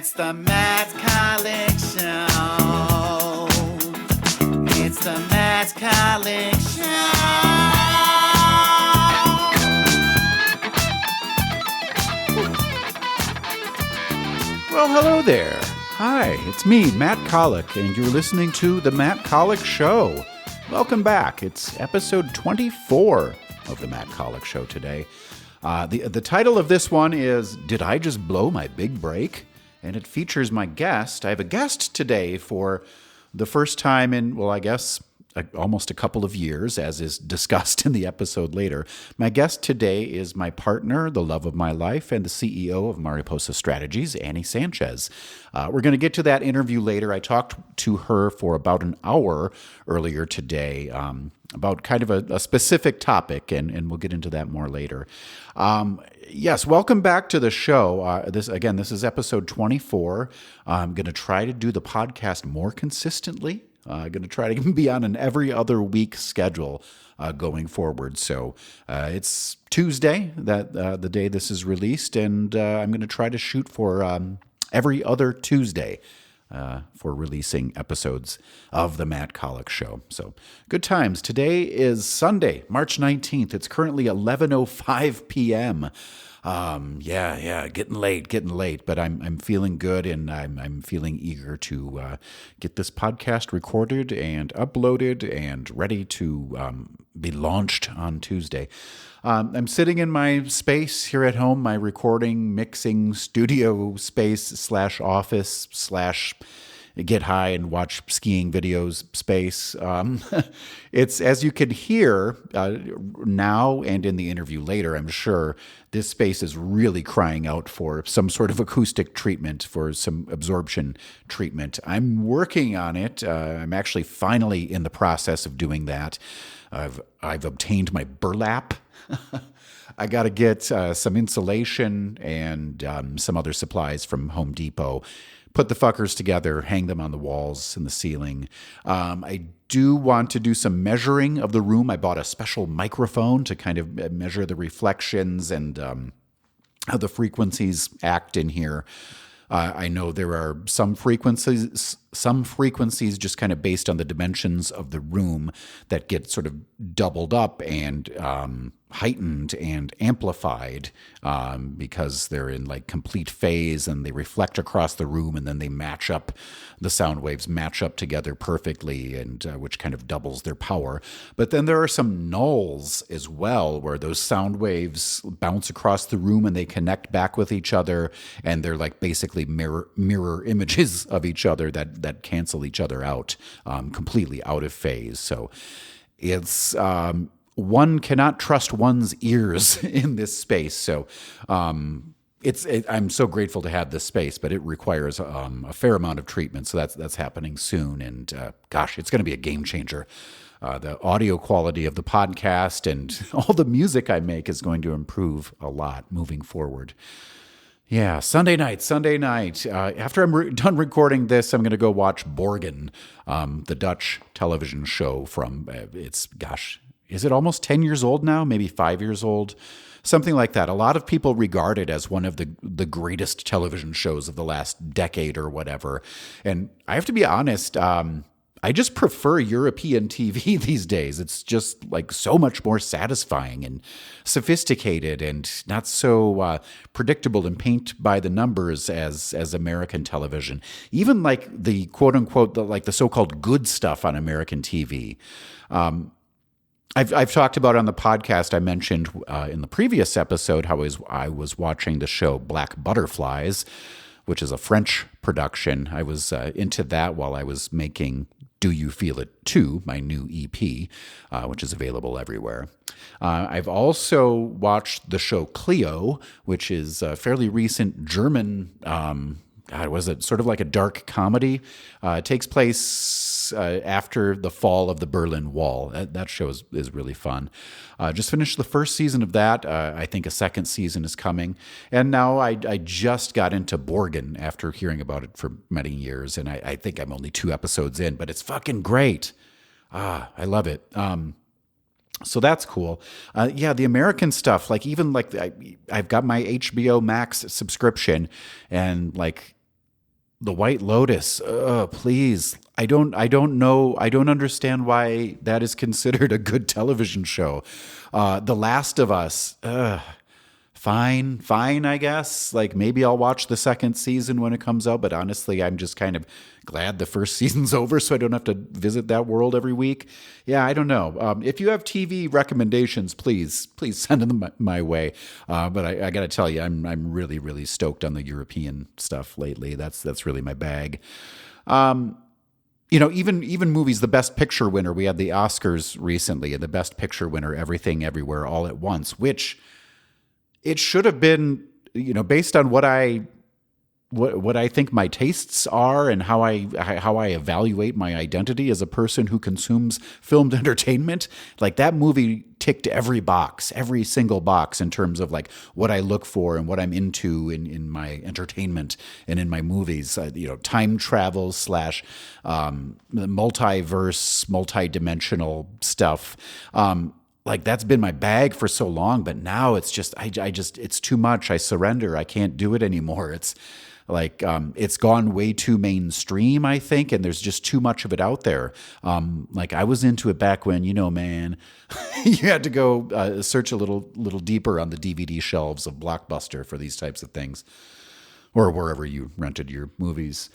It's the Matt Kollock Show. It's the Matt Kollock Show. Well, hello there. Hi, it's me, Matt Kollock, and you're listening to The Matt Kollock Show. Welcome back. It's episode 24 of The Matt Kollock Show today. The title of this one is, Did I Just Blow My Big Break? And it features my guest. I have a guest today for the first time in, well, I guess, almost a couple of years, as is discussed in the episode later. My guest today is my partner, the love of my life, and the CEO of Mariposa Strategies, Annie Sanchez. We're going to get to that interview later. I talked to her for about an hour earlier today about kind of a specific topic, and we'll get into that more later. Yes, welcome back to the show. This is episode 24. I'm going to try to do the podcast more consistently. I'm going to try to be on an every other week schedule going forward. So it's Tuesday, the day this is released, and I'm going to try to shoot for every other Tuesday for releasing episodes of The Matt Kollock Show. So good times. Today is Sunday, March 19th. It's currently 11:05 p.m. Getting late, but I'm feeling good, and I'm feeling eager to get this podcast recorded and uploaded and ready to be launched on Tuesday. I'm sitting in my space here at home, my recording, mixing studio space / office / get high and watch skiing videos space. It's, as you can hear now and in the interview later, I'm sure, this space is really crying out for some sort of acoustic treatment, for some absorption treatment. I'm working on it. I'm actually finally in the process of doing that. I've obtained my burlap. I got to get some insulation and some other supplies from Home Depot. Put the fuckers together, hang them on the walls and the ceiling. I do want to do some measuring of the room. I bought a special microphone to kind of measure the reflections and how the frequencies act in here. I know there are some frequencies just kind of based on the dimensions of the room that get sort of doubled up and heightened and amplified because they're in like complete phase and they reflect across the room, and then they match up, the sound waves match up together perfectly, and which kind of doubles their power. But then there are some nulls as well, where those sound waves bounce across the room and they connect back with each other, and they're like basically mirror images of each other that cancel each other out, completely out of phase. So it's one cannot trust one's ears in this space. So I'm so grateful to have this space, but it requires a fair amount of treatment. So that's happening soon, and it's going to be a game changer. The audio quality of the podcast and all the music I make is going to improve a lot moving forward. Yeah, Sunday night. After I'm done recording this, I'm going to go watch Borgen, the Dutch television show from, is it almost 10 years old now? Maybe 5 years old? Something like that. A lot of people regard it as one of the greatest television shows of the last decade or whatever. And I have to be honest, I just prefer European TV these days. It's just like so much more satisfying and sophisticated and not so predictable and paint by the numbers as American television. Even like the quote unquote, the so-called good stuff on American TV. I've talked about on the podcast. I mentioned in the previous episode how I was watching the show Black Butterflies, which is a French production. I was into that while I was making Do You Feel It Too, my new EP, which is available everywhere. I've also watched the show Cleo, which is a fairly recent German, was it sort of like a dark comedy? It takes place after the fall of the Berlin Wall. That show is really fun. Just finished the first season of that. I think a second season is coming. And now I just got into Borgen after hearing about it for many years. And I think I'm only 2 episodes in, but it's fucking great. I love it. So that's cool. The American stuff, I've got my HBO Max subscription, and The White Lotus. Please. I don't know. I don't understand why that is considered a good television show. The Last of Us. Fine, I guess. Like maybe I'll watch the second season when it comes out, but honestly, I'm just kind of glad the first season's over so I don't have to visit that world every week. Yeah, I don't know. If you have TV recommendations, please send them my way. But I got to tell you, I'm really, really stoked on the European stuff lately. That's really my bag. Even movies, the Best Picture winner, we had the Oscars recently, and the Best Picture winner, Everything Everywhere All at Once, which it should have been, based on what I think my tastes are and how I evaluate my identity as a person who consumes filmed entertainment. Like that movie ticked every single box in terms of like what I look for and what I'm into in my entertainment and in my movies. Time travel / multiverse, multidimensional stuff. Like that's been my bag for so long, but now it's just, it's too much. I surrender. I can't do it anymore. It's like, it's gone way too mainstream, I think. And there's just too much of it out there. Like I was into it back when, man, you had to go search a little deeper on the DVD shelves of Blockbuster for these types of things, or wherever you rented your movies.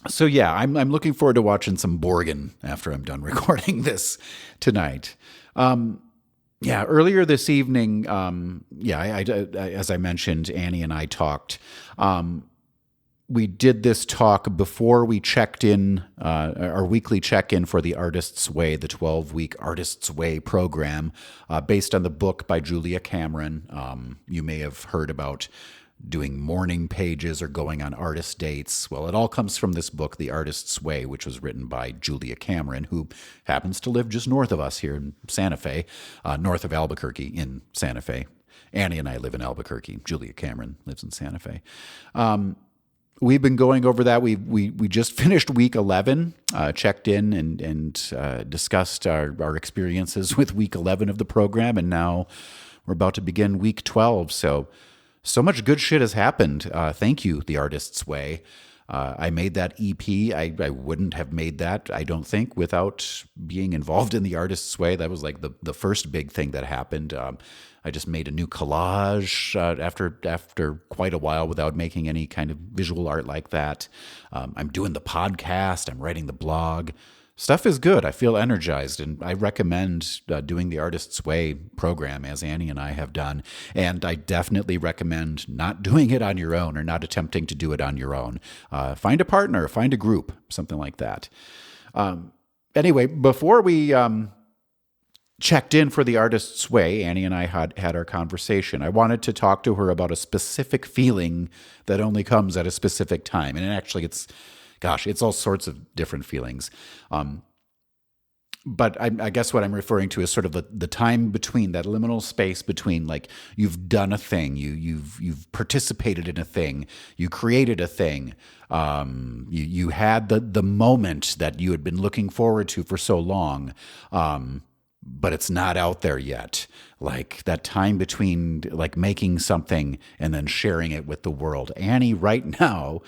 So yeah, I'm looking forward to watching some Borgen after I'm done recording this tonight. Earlier this evening, as I mentioned, Annie and I talked. We did this talk before we checked in, our weekly check-in for the Artist's Way, the 12-week Artist's Way program, based on the book by Julia Cameron. You may have heard about doing morning pages or going on artist dates. Well, it all comes from this book, The Artist's Way, which was written by Julia Cameron, who happens to live just north of us here in Santa Fe, north of Albuquerque in Santa Fe. Annie and I live in Albuquerque. Julia Cameron lives in Santa Fe. We've been going over that. We just finished week 11, checked in and discussed our experiences with week 11 of the program, and now we're about to begin week 12. So much good shit has happened. Thank you, The Artist's Way. I made that EP. I wouldn't have made that, I don't think, without being involved in The Artist's Way. That was like the first big thing that happened. I just made a new collage after quite a while without making any kind of visual art like that. I'm doing the podcast. I'm writing the blog. Stuff is good. I feel energized, and I recommend doing the Artist's Way program as Annie and I have done. And I definitely recommend not doing it on your own or not attempting to do it on your own. Find a partner, find a group, something like that. Anyway, before we checked in for the Artist's Way, Annie and I had our conversation. I wanted to talk to her about a specific feeling that only comes at a specific time. And actually, it's all sorts of different feelings. But I guess what I'm referring to is sort of the time between, that liminal space between, like, you've done a thing, you've participated in a thing, you created a thing, you had the moment that you had been looking forward to for so long, but it's not out there yet. Like that time between like making something and then sharing it with the world. Annie right now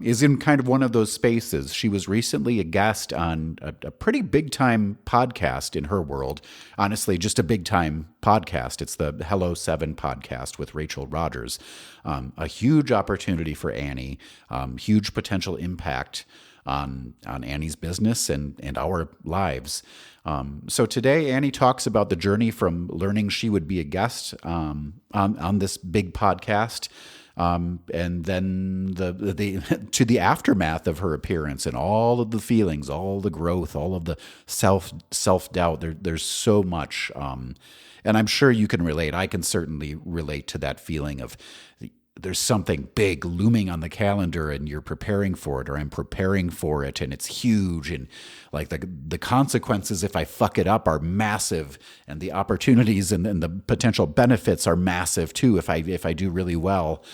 is in kind of one of those spaces. She was recently a guest on a pretty big time podcast in her world. Honestly, just a big time podcast. It's the Hello 7 podcast with Rachel Rogers. A huge opportunity for Annie, huge potential impact on Annie's business and our lives. So today, Annie talks about the journey from learning she would be a guest on this big podcast, and then to the aftermath of her appearance and all of the feelings, all the growth, all of the self-doubt. There's so much, and I'm sure you can relate. I can certainly relate to that feeling of there's something big looming on the calendar and you're preparing for it, or I'm preparing for it, and it's huge, and like the consequences if I fuck it up are massive, and the opportunities and the potential benefits are massive too if I do really well.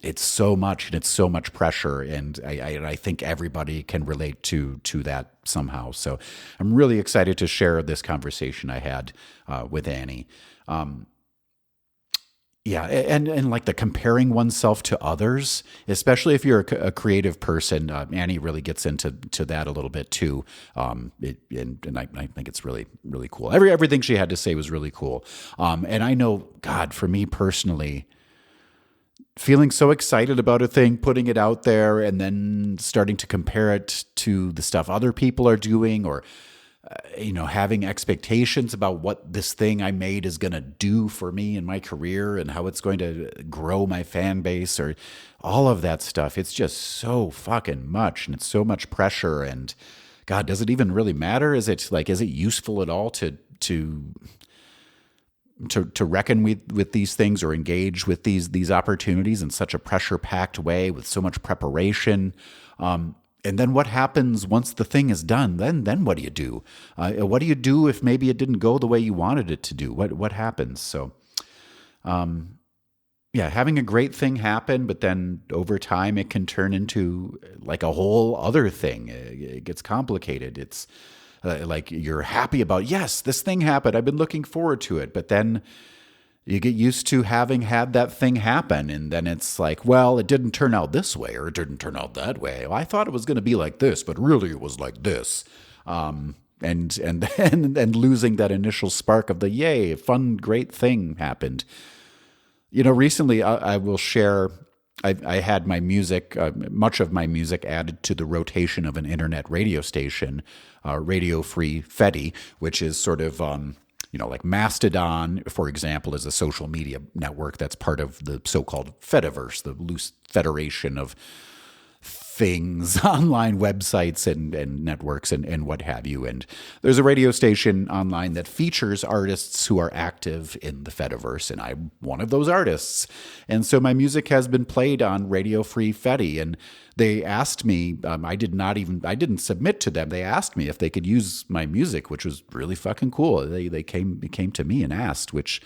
It's so much, and it's so much pressure, and I think everybody can relate to that somehow. So I'm really excited to share this conversation I had with Annie. Yeah, and like the comparing oneself to others, especially if you're a creative person. Annie really gets into that a little bit too, and I think it's really really cool. Everything she had to say was really cool, and I know, God, for me personally, feeling so excited about a thing, putting it out there, and then starting to compare it to the stuff other people are doing, or having expectations about what this thing I made is going to do for me in my career and how it's going to grow my fan base, or all of that stuff. It's just so fucking much, and it's so much pressure. And God, does it even really matter? Is it useful at all to reckon with these things, or engage with these opportunities in such a pressure-packed way with so much preparation? And then what happens once the thing is done? Then what do you do? What do you do if maybe it didn't go the way you wanted it to do? What happens? So, having a great thing happen, but then over time it can turn into like a whole other thing. It gets complicated. It's like you're happy about, yes, this thing happened, I've been looking forward to it, but then you get used to having had that thing happen, and then it's like, well, it didn't turn out this way, or it didn't turn out that way. Well, I thought it was going to be like this, but really it was like this. And losing that initial spark of the yay, fun, great thing happened. Recently I will share, I had my music, much of my music added to the rotation of an internet radio station, Radio Free Fetty, which is sort of like Mastodon, for example, is a social media network that's part of the so-called Fediverse, the loose federation of things, online websites and networks and what have you. And there's a radio station online that features artists who are active in the Fediverse, and I'm one of those artists. And so my music has been played on Radio Free Fetty, and they asked me, I didn't submit to them. They asked me if they could use my music, which was really fucking cool. They came to me and asked, which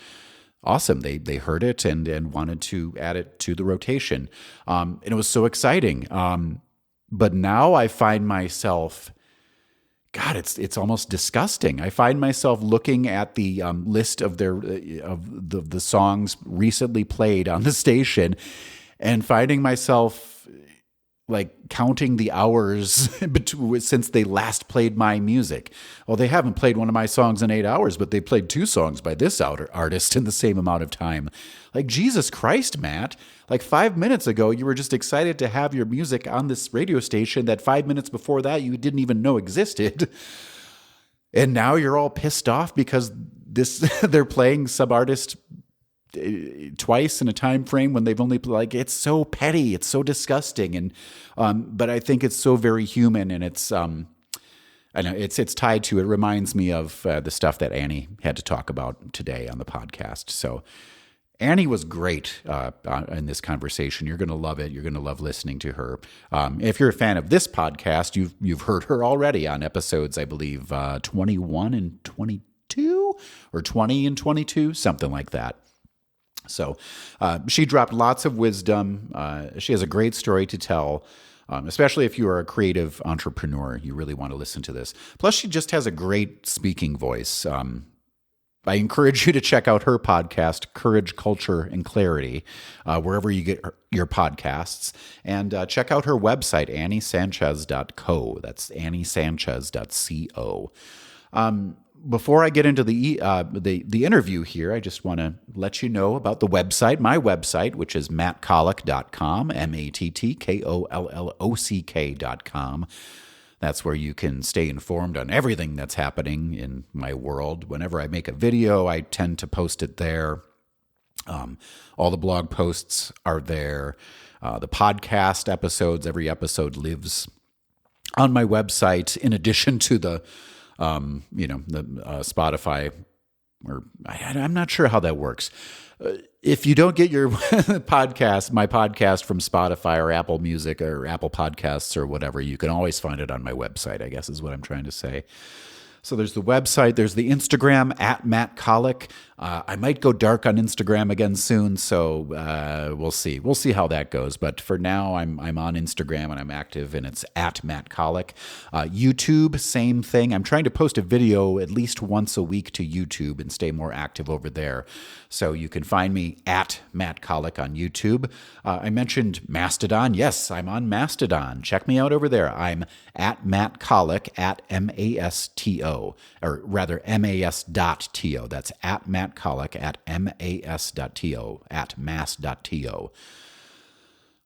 awesome. They heard it and wanted to add it to the rotation. And it was so exciting. But now I find myself, God, it's almost disgusting. I find myself looking at the list of the songs recently played on the station, and finding myself like counting the hours since they last played my music. Well, they haven't played one of my songs in 8 hours, but they played 2 songs by this artist in the same amount of time. Like, Jesus Christ, Matt. Like 5 minutes ago, you were just excited to have your music on this radio station that 5 minutes before that you didn't even know existed. And now you're all pissed off because they're playing some artist twice in a time frame when they've only, like, it's so petty, it's so disgusting. And but I think it's so very human, and it's I know it's tied to, it reminds me of the stuff that Annie had to talk about today on the podcast. So Annie was great in this conversation. You're going to love it. You're going to love listening to her. If you're a fan of this podcast, you've heard her already on episodes, I believe 21 and 22, or 20 and 22, something like that. So she dropped lots of wisdom. She has a great story to tell, especially if you are a creative entrepreneur. You really want to listen to this. Plus, she just has a great speaking voice. I encourage you to check out her podcast, Courage, Culture, and Clarity, wherever you get your podcasts. And check out her website, anniesanchez.co. That's anniesanchez.co. Before I get into the interview here, I just want to let you know about the website, my website, which is mattkollock.com, mattkollock.com. That's where you can stay informed on everything that's happening in my world. Whenever I make a video, I tend to post it there. All the blog posts are there. The podcast episodes, every episode lives on my website, in addition to the Spotify, or I'm not sure how that works. If you don't get your my podcast from Spotify or Apple Music or Apple Podcasts or whatever, you can always find it on my website, I guess is what I'm trying to say. So there's the website, there's the Instagram at Matt Kollock. I might go dark on Instagram again soon, so we'll see. We'll see how that goes. But for now, I'm on Instagram and I'm active, and it's at Matt Kollock. YouTube, same thing. I'm trying to post a video at least once a week to YouTube and stay more active over there. So you can find me at Matt Kollock on YouTube. I mentioned Mastodon. Yes, I'm on Mastodon. Check me out over there. I'm at Matt Kollock at MASTO, or rather MAS.TO. That's at Matt Kollock at MAS.TO, at mass.to.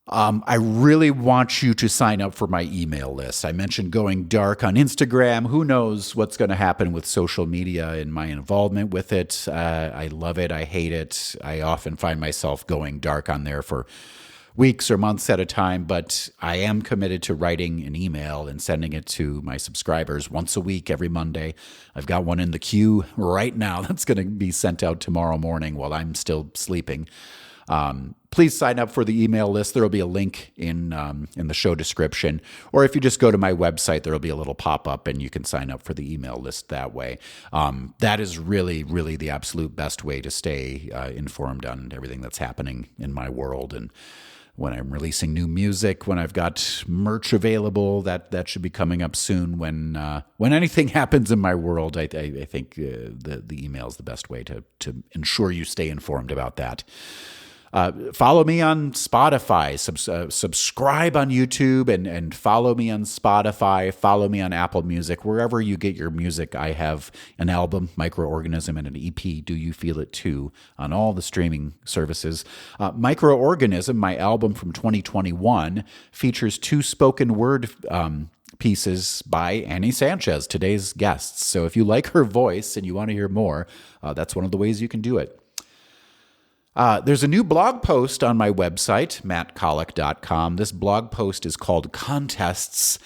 I really want you to sign up for my email list. I mentioned going dark on Instagram. Who knows what's going to happen with social media and my involvement with it. I love it. I hate it. I often find myself going dark on there for weeks or months at a time, but I am committed to writing an email and sending it to my subscribers once a week, every Monday. I've got one in the queue right now that's going to be sent out tomorrow morning while I'm still sleeping. Please sign up for the email list. There will be a link in the show description, or if you just go to my website, there will be a little pop-up and you can sign up for the email list that way. That is really, really the absolute best way to stay informed on everything that's happening in my world. And when I'm releasing new music, when I've got merch available, that should be coming up soon. When anything happens in my world, I think the email is the best way to ensure you stay informed about that. Follow me on Spotify, subscribe on YouTube, and follow me on Spotify, follow me on Apple Music, wherever you get your music. I have an album, Microorganism, and an EP, Do You Feel It Too, on all the streaming services. Microorganism, my album from 2021, features 2 spoken word pieces by Annie Sanchez, today's guests. So if you like her voice and you want to hear more, that's one of the ways you can do it. There's a new blog post on my website, mattkollock.com. This blog post is called Contests,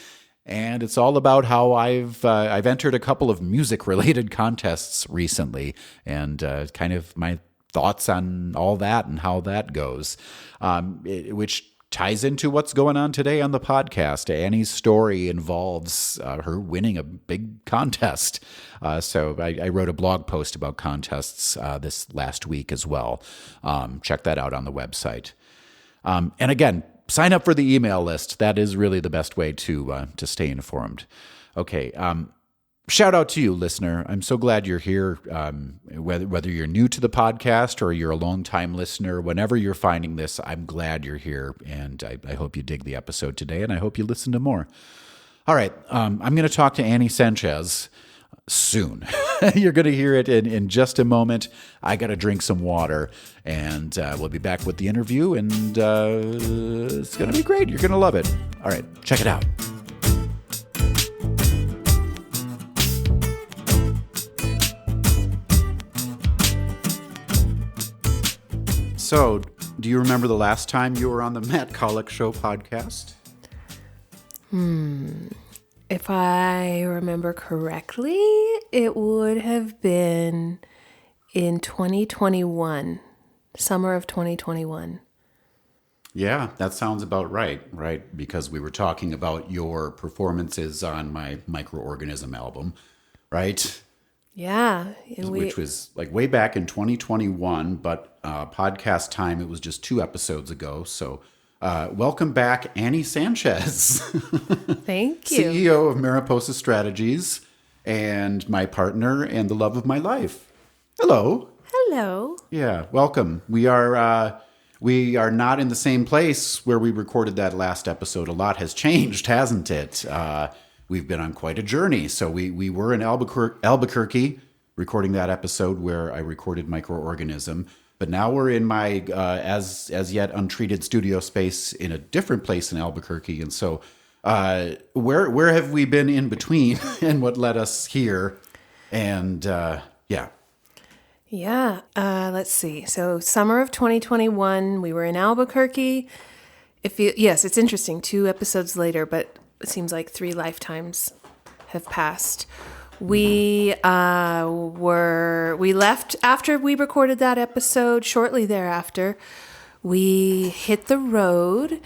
and it's all about how I've entered a couple of music-related contests recently, and kind of my thoughts on all that and how that goes, which ties into what's going on today on the podcast. Annie's story involves her winning a big contest. So I wrote a blog post about contests this last week as well. Check that out on the website. And again, sign up for the email list. That is really the best way to stay informed. Okay. Shout out to you, listener. I'm so glad you're here. Whether you're new to the podcast or you're a longtime listener, whenever you're finding this, I'm glad you're here. And I hope you dig the episode today, and I hope you listen to more. All right. I'm going to talk to Annie Sanchez soon. You're going to hear it in just a moment. I got to drink some water, and we'll be back with the interview, and it's going to be great. You're going to love it. All right. Check it out. So, do you remember the last time you were on the Matt Kollock Show podcast? If I remember correctly, it would have been in 2021, summer of 2021. Yeah, that sounds about right? Because we were talking about your performances on my Microorganism album, right? Yeah. Which was like way back in 2021, but podcast time, it was just 2 episodes ago. So welcome back, Annie Sanchez. Thank you. CEO of Mariposa Strategies and my partner and the love of my life. Hello. Hello. Yeah, welcome. We are not in the same place where we recorded that last episode. A lot has changed, hasn't it? We've been on quite a journey. So we were in Albuquerque recording that episode where I recorded Microorganism. But now we're in my as yet untreated studio space in a different place in Albuquerque. And so where have we been in between and what led us here? And yeah. Yeah. Let's see. So summer of 2021, we were in Albuquerque. Yes, it's interesting. 2 episodes later, but it seems like 3 lifetimes have passed. We left after we recorded that episode. Shortly thereafter, we hit the road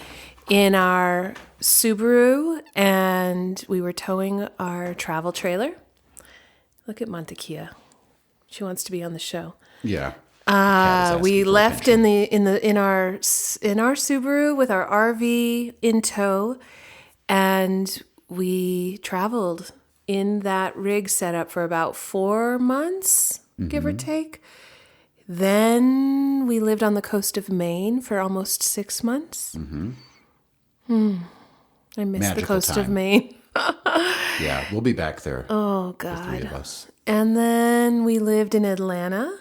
in our Subaru, and we were towing our travel trailer. Look at Montekia. She wants to be on the show. Yeah. Cat is We asking for left attention. in our Subaru with our RV in tow, and we traveled in that rig setup for about 4 months, give or take. Then we lived on the coast of Maine for almost 6 months. I miss the Magical coast of time. Maine. Yeah, we'll be back there. Oh, The three God. of us. And then we lived in Atlanta,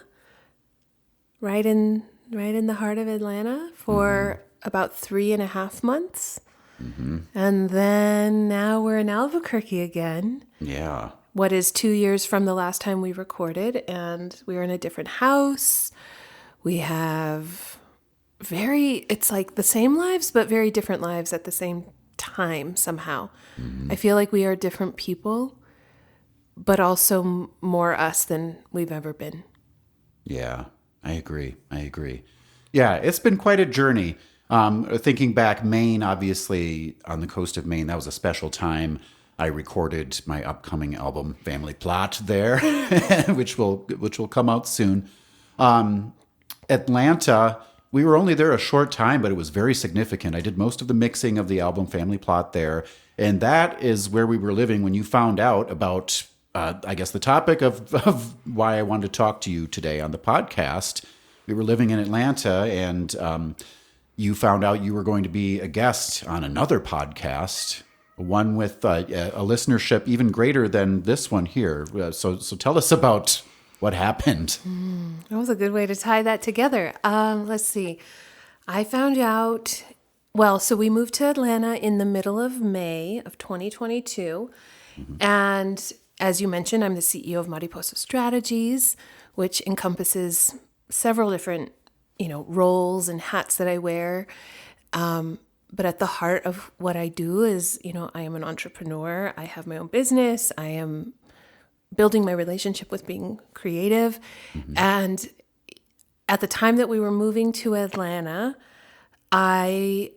right in the heart of Atlanta for about 3.5 months. And then now we're in Albuquerque again. Yeah. What is 2 years from the last time we recorded, and we're in a different house. We have it's like the same lives, but very different lives at the same time somehow. I feel like we are different people, but also more us than we've ever been. Yeah, I agree. Yeah, it's been quite a journey. Thinking back, Maine, obviously on the coast of Maine, that was a special time. I recorded my upcoming album, Family Plot, there, which will come out soon. Atlanta, we were only there a short time, but it was very significant. I did most of the mixing of the album Family Plot there, and that is where we were living when you found out about, I guess, the topic of why I wanted to talk to you today on the podcast. We were living in Atlanta, and you found out you were going to be a guest on another podcast, one with a listenership even greater than this one here. So tell us about what happened. That was a good way to tie that together. Let's see. I found out, so we moved to Atlanta in the middle of May of 2022. And as you mentioned, I'm the CEO of Mariposa Strategies, which encompasses several different, roles and hats that I wear. But at the heart of what I do is, I am an entrepreneur. I have my own business. I am building my relationship with being creative. And at the time that we were moving to Atlanta, I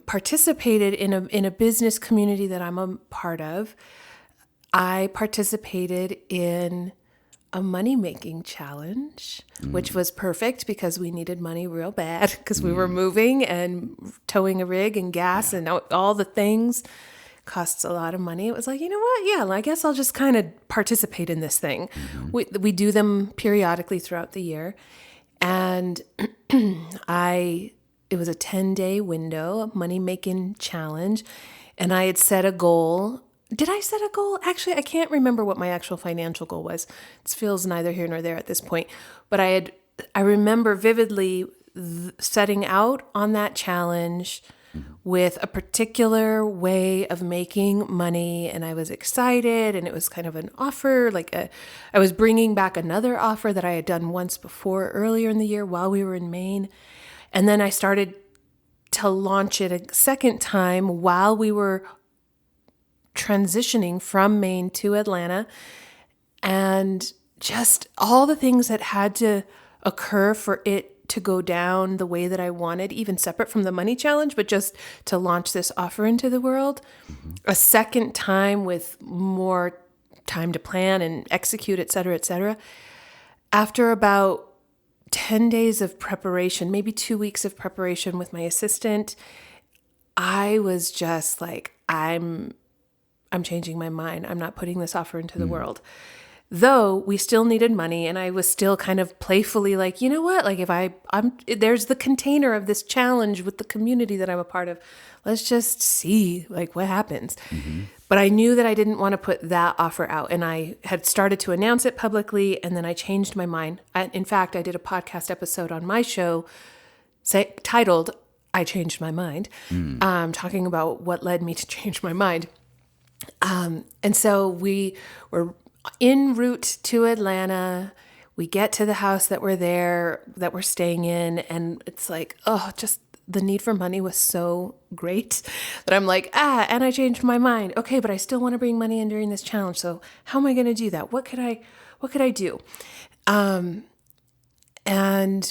participated in a business community that I'm a part of. I participated in a money-making challenge, which was perfect because we needed money real bad because we were moving and towing a rig and gas and all the things costs a lot of money. It was like, you know what? Yeah, I guess I'll just kind of participate in this thing. We do them periodically throughout the year. And it was a 10-day window, a money-making challenge. And I had set a goal. Did I set a goal? Actually, I can't remember what my actual financial goal was. It feels neither here nor there at this point. But I remember vividly setting out on that challenge with a particular way of making money, and I was excited, and it was kind of an offer, I was bringing back another offer that I had done once before earlier in the year while we were in Maine, and then I started to launch it a second time while we were transitioning from Maine to Atlanta, and just all the things that had to occur for it to go down the way that I wanted, even separate from the money challenge, but just to launch this offer into the world. A second time with more time to plan and execute, et cetera, et cetera. After about 10 days of preparation, maybe 2 weeks of preparation with my assistant, I was just like, I'm changing my mind. I'm not putting this offer into the world. Though we still needed money, and I was still kind of playfully like, you know what? Like if there's the container of this challenge with the community that I'm a part of. Let's just see what happens. But I knew that I didn't want to put that offer out, and I had started to announce it publicly, and then I changed my mind. In fact, I did a podcast episode on my show titled "I Changed My Mind," talking about what led me to change my mind. And so we were en route to Atlanta. We get to the house that we're staying in, and it's like, just the need for money was so great that I'm like, and I changed my mind. Okay, but I still want to bring money in during this challenge. So how am I going to do that? What could I do? And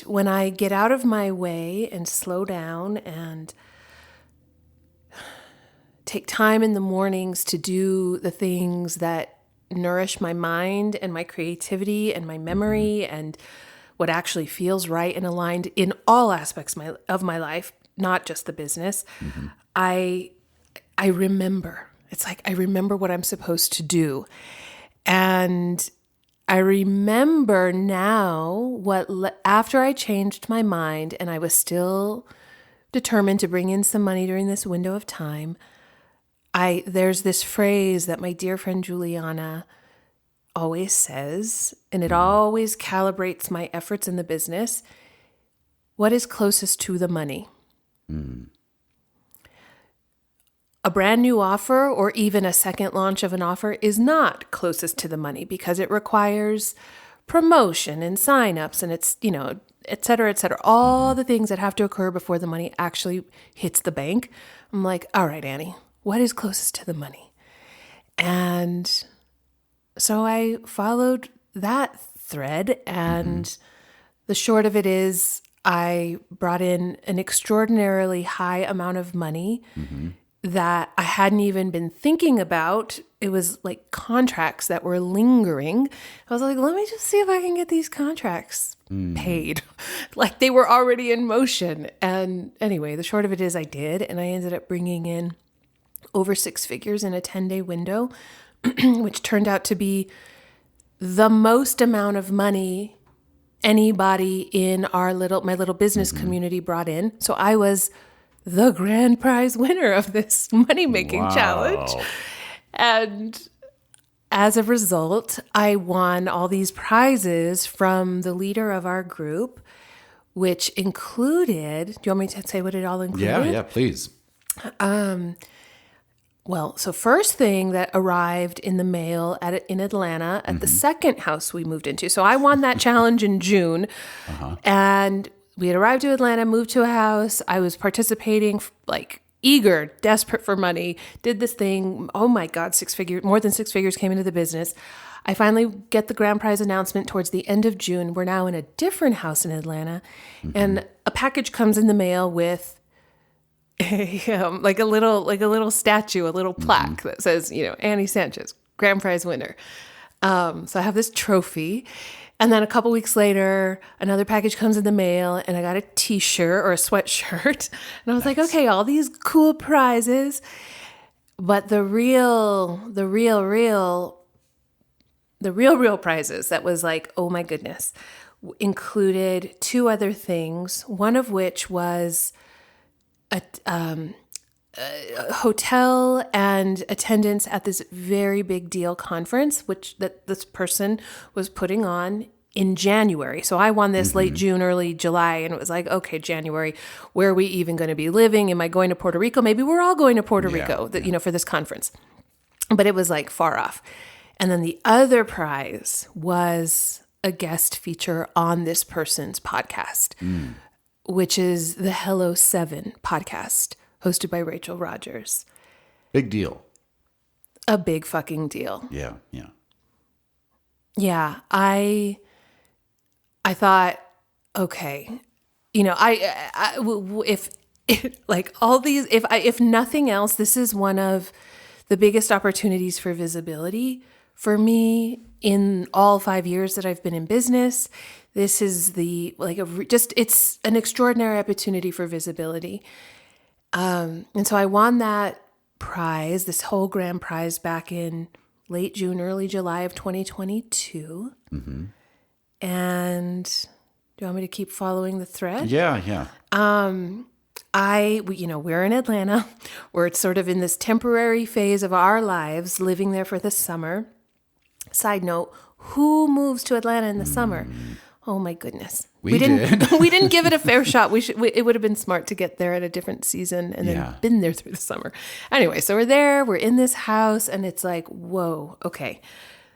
when I get out of my way and slow down and take time in the mornings to do the things that nourish my mind and my creativity and my memory and what actually feels right and aligned in all aspects of my life, not just the business. I remember. It's like I remember what I'm supposed to do. And I remember now after I changed my mind and I was still determined to bring in some money during this window of time, there's this phrase that my dear friend Juliana always says, and it always calibrates my efforts in the business. What is closest to the money? A brand new offer or even a second launch of an offer is not closest to the money because it requires promotion and signups and it's, et cetera, all the things that have to occur before the money actually hits the bank. I'm like, all right, Annie, what is closest to the money? And so I followed that thread, and the short of it is I brought in an extraordinarily high amount of money that I hadn't even been thinking about. It was like contracts that were lingering. I was like, let me just see if I can get these contracts paid. Like they were already in motion. And anyway, the short of it is I did, and I ended up bringing in over 6 figures in a 10-day window, which turned out to be the most amount of money anybody in my little business community brought in. So I was the grand prize winner of this money-making challenge. And as a result, I won all these prizes from the leader of our group, which included, do you want me to say what it all included? Yeah, please. Well, so first thing that arrived in the mail in Atlanta at the second house we moved into. So I won that challenge in June, and we had arrived to Atlanta, moved to a house. I was participating, like eager, desperate for money, did this thing. Oh my God, more than 6 figures came into the business. I finally get the grand prize announcement towards the end of June. We're now in a different house in Atlanta, and a package comes in the mail with like a little statue, a little plaque that says, Annie Sanchez, grand prize winner. So I have this trophy. And then a couple weeks later, another package comes in the mail, and I got a t-shirt or a sweatshirt. And I was like, okay, all these cool prizes. But the real prizes that was like, oh my goodness, included 2 other things. One of which was a hotel and attendance at this very big deal conference, that this person was putting on in January. So I won this late June, early July, and it was like, okay, January, where are we even going to be living? Am I going to Puerto Rico? Maybe we're all going to Puerto Rico, for this conference. But it was like far off. And then the other prize was a guest feature on this person's podcast, which is the Hello 7 podcast, hosted by Rachel Rogers. Big deal. A big fucking deal. Yeah. Yeah, I thought, okay, if nothing else, this is one of the biggest opportunities for visibility for me in all 5 years that I've been in business. This is it's an extraordinary opportunity for visibility. And so I won that prize, this whole grand prize, back in late June, early July of 2022. And do you want me to keep following the thread? Yeah. We're in Atlanta. We're sort of in this temporary phase of our lives, living there for the summer. Side note, who moves to Atlanta in the summer? Oh my goodness. We did. We didn't give it a fair shot. It would have been smart to get there at a different season and then been there through the summer. Anyway, so we're there, we're in this house, and it's like, whoa, okay.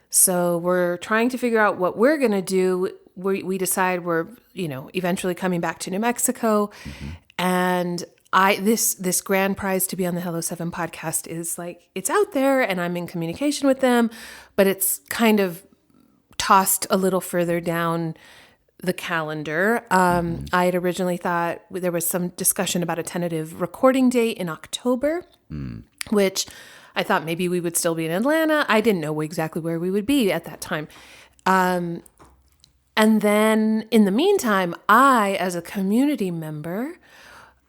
So we're trying to figure out what we're going to do. We decide we're, eventually coming back to New Mexico. And this grand prize to be on the Hello 7 podcast is like, it's out there and I'm in communication with them, but it's kind of tossed a little further down the calendar. I had originally thought there was some discussion about a tentative recording date in October, which I thought maybe we would still be in Atlanta. I didn't know exactly where we would be at that time. And then in the meantime, I, as a community member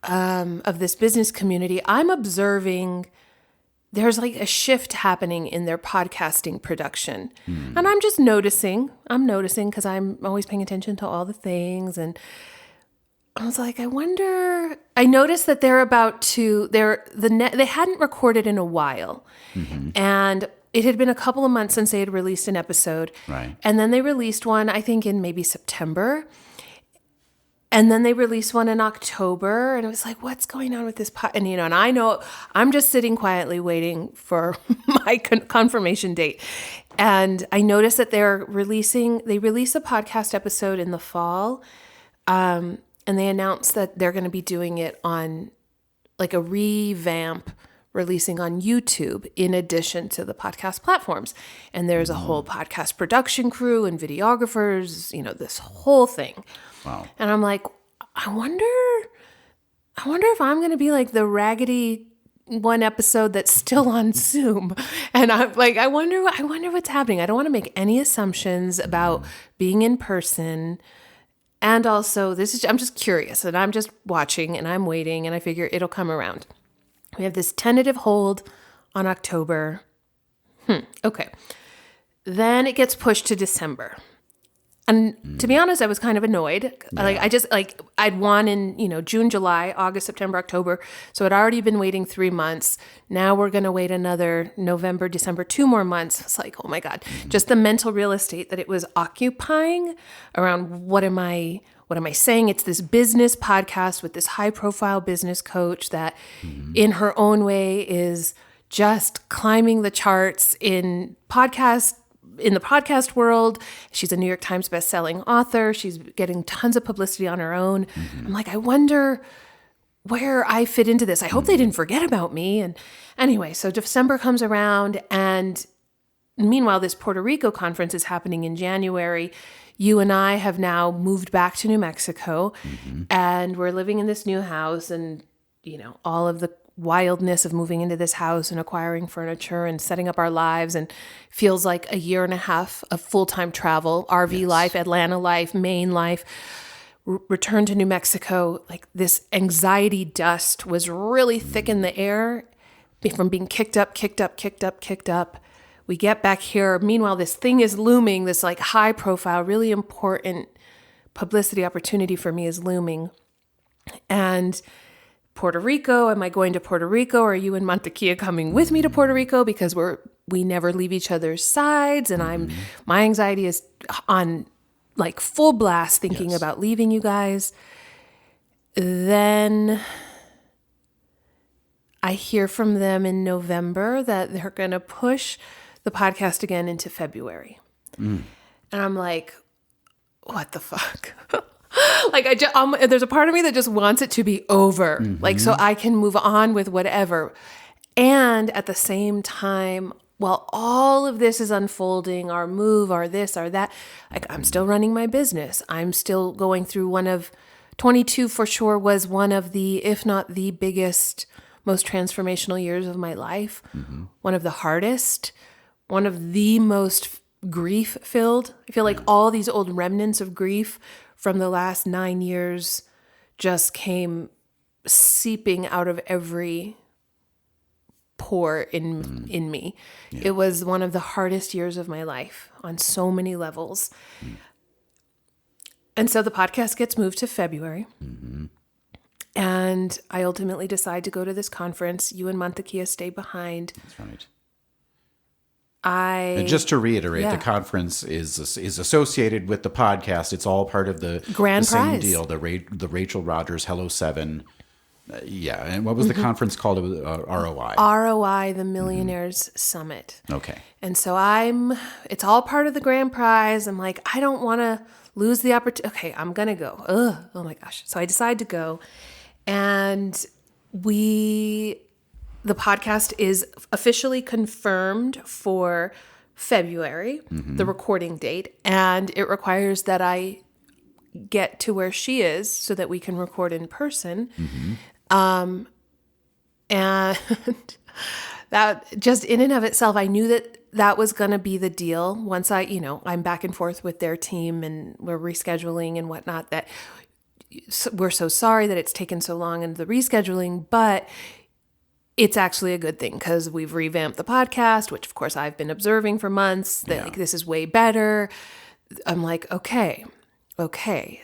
of this business community, I'm observing there's like a shift happening in their podcasting production. And I'm just noticing. I'm noticing because I'm always paying attention to all the things. And I was like, I noticed that they hadn't recorded in a while. And it had been a couple of months since they had released an episode. Right. And then they released one, I think in maybe September. And then they released one in October. And it was like, what's going on with this And, and I know I'm just sitting quietly waiting for my confirmation date. And I noticed that they release a podcast episode in the fall. And they announced that they're going to be doing it on like a revamp, releasing on YouTube in addition to the podcast platforms. And there's a whole podcast production crew and videographers, this whole thing. Wow. And I'm like, I wonder if I'm going to be like the raggedy one episode that's still on Zoom. And I'm like, I wonder what's happening. I don't want to make any assumptions about being in person. And also I'm just curious and I'm just watching and I'm waiting and I figure it'll come around. We have this tentative hold on October. Okay. Then it gets pushed to December. And to be honest, I was kind of annoyed. Yeah. I'd won in, June, July, August, September, October. So I'd already been waiting 3 months. Now we're going to wait another November, December, 2 more months. It's like, oh my God, just the mental real estate that it was occupying around what am I saying? It's this business podcast with this high profile business coach that in her own way is just climbing the charts in the podcast world. She's a New York Times bestselling author. She's getting tons of publicity on her own. I'm like, I wonder where I fit into this. I hope they didn't forget about me. And anyway, so December comes around and meanwhile, this Puerto Rico conference is happening in January. You and I have now moved back to New Mexico and we're living in this new house and, all of the wildness of moving into this house and acquiring furniture and setting up our lives and feels like a year and a half of full-time travel, RV life, Atlanta life, Maine life, return to New Mexico. Like this anxiety dust was really thick in the air from being kicked up. We get back here. Meanwhile, this thing is looming, this like high profile, really important publicity opportunity for me is looming. And Puerto Rico, am I going to Puerto Rico? Or are you and Montekia coming with me to Puerto Rico? Because we never leave each other's sides. And my anxiety is on like full blast thinking about leaving you guys. Then I hear from them in November that they're going to push the podcast again into February. And I'm like, what the fuck? Like there's a part of me that just wants it to be over, like so I can move on with whatever. And at the same time, while all of this is unfolding, our move, our this, our that, like I'm still running my business. I'm still going through 22 for sure was one of the, if not the biggest, most transformational years of my life. One of the hardest, one of the most grief-filled. I feel like all these old remnants of grief from the last 9 years just came seeping out of every pore in me. It was one of the hardest years of my life on so many levels. And so the podcast gets moved to February. And I ultimately decide to go to this conference. You and Montekia stay behind. That's right. And just to reiterate, the conference is associated with the podcast. It's all part of the Grand same Prize deal. The Rachel Rogers Hello 7. And what was the conference called? It was ROI. ROI, the Millionaires Summit. Okay. And so it's all part of the Grand Prize. I'm like, I don't want to lose the opportunity. Okay, I'm going to go. Oh my gosh. So I decide to go. And the podcast is officially confirmed for February, the recording date, and it requires that I get to where she is so that we can record in person. And that just in and of itself, I knew that was going to be the deal. Once I'm back and forth with their team and we're rescheduling and whatnot, that we're so sorry that it's taken so long in the rescheduling, but it's actually a good thing because we've revamped the podcast, which of course I've been observing for months that like, this is way better. I'm like, okay.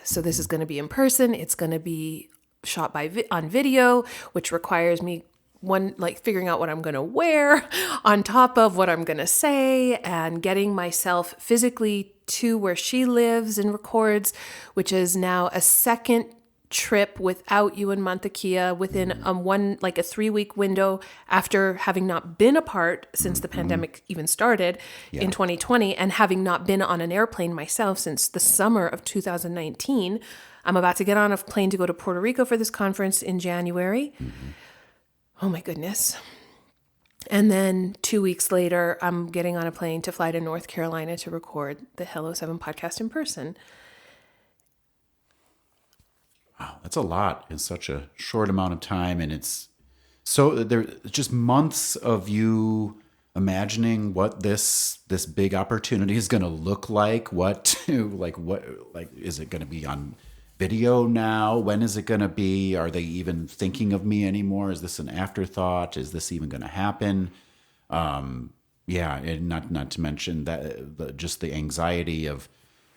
So this is going to be in person. It's going to be shot on video, which requires me figuring out what I'm going to wear on top of what I'm going to say and getting myself physically to where she lives and records, which is now a second trip without you and Mantequilla within a 3-week window after having not been apart since the pandemic even started in 2020 and having not been on an airplane myself since the summer of 2019. I'm about to get on a plane to go to Puerto Rico for this conference in January. Oh my goodness. And then 2 weeks later, I'm getting on a plane to fly to North Carolina to record the Hello 7 podcast in person. Wow, that's a lot in such a short amount of time. And it's so there just months of you imagining what this big opportunity is going to look like. Is it going to be on video now? When is it going to be? Are they even thinking of me anymore? Is this an afterthought? Is this even going to happen? And not to mention that just the anxiety of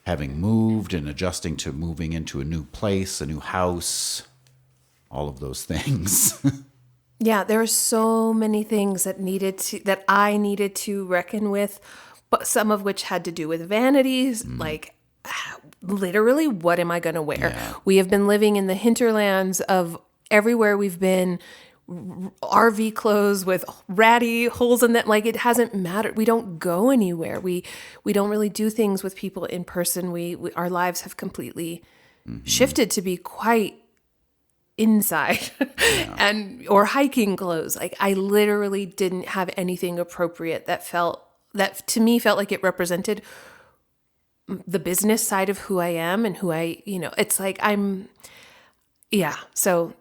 having moved and adjusting to moving into a new place, a new house, all of those things. Yeah, there are so many things that I needed to reckon with, but some of which had to do with vanities, like literally, what am I going to wear? Yeah. We have been living in the hinterlands of everywhere we've been, RV clothes with ratty holes in them. Like, it hasn't mattered. We don't go anywhere. We don't really do things with people in person. Our lives have completely shifted to be quite inside or hiking clothes. Like, I literally didn't have anything appropriate that to me felt like it represented the business side of who I am and who it's like so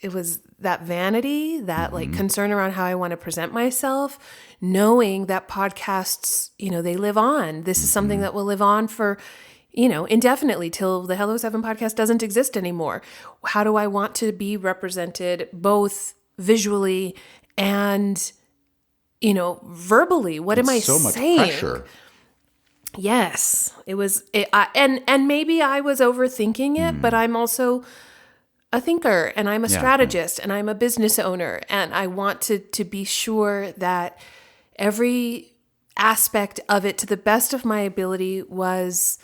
it was that vanity, that like concern around how I want to present myself, knowing that podcasts, they live on. This is something that will live on for, indefinitely till the Hello 7 podcast doesn't exist anymore. How do I want to be represented both visually and, verbally? What am I saying? So much pressure. Yes, it was, and maybe I was overthinking it, but I'm also a thinker and I'm a strategist and I'm a business owner, and I want to be sure that every aspect of it, to the best of my ability, was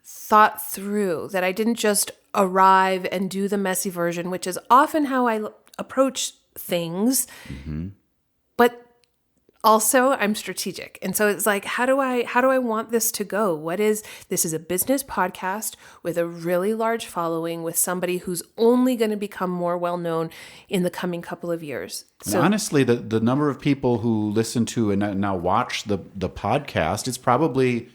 thought through, that I didn't just arrive and do the messy version, which is often how I approach things, but also I'm strategic. And so it's like, how do I want this to go? This is a business podcast with a really large following, with somebody who's only going to become more well-known in the coming couple of years. So honestly, the number of people who listen to and now watch the podcast, it's probably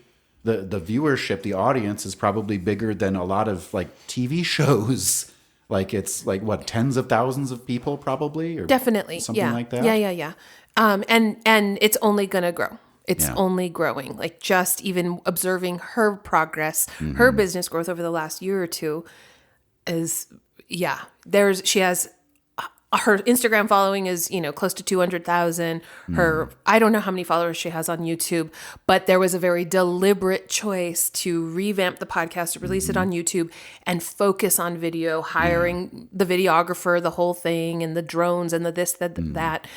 the viewership, the audience is probably bigger than a lot of like TV shows. Like, it's like what, tens of thousands of people probably, or definitely something like that. Yeah. And it's only going to grow. It's only growing. Like, just even observing her progress, her business growth over the last year or two is, she has, her Instagram following is, close to 200,000. I don't know how many followers she has on YouTube, but there was a very deliberate choice to revamp the podcast, to release it on YouTube and focus on video, hiring the videographer, the whole thing, and the drones and the this, that.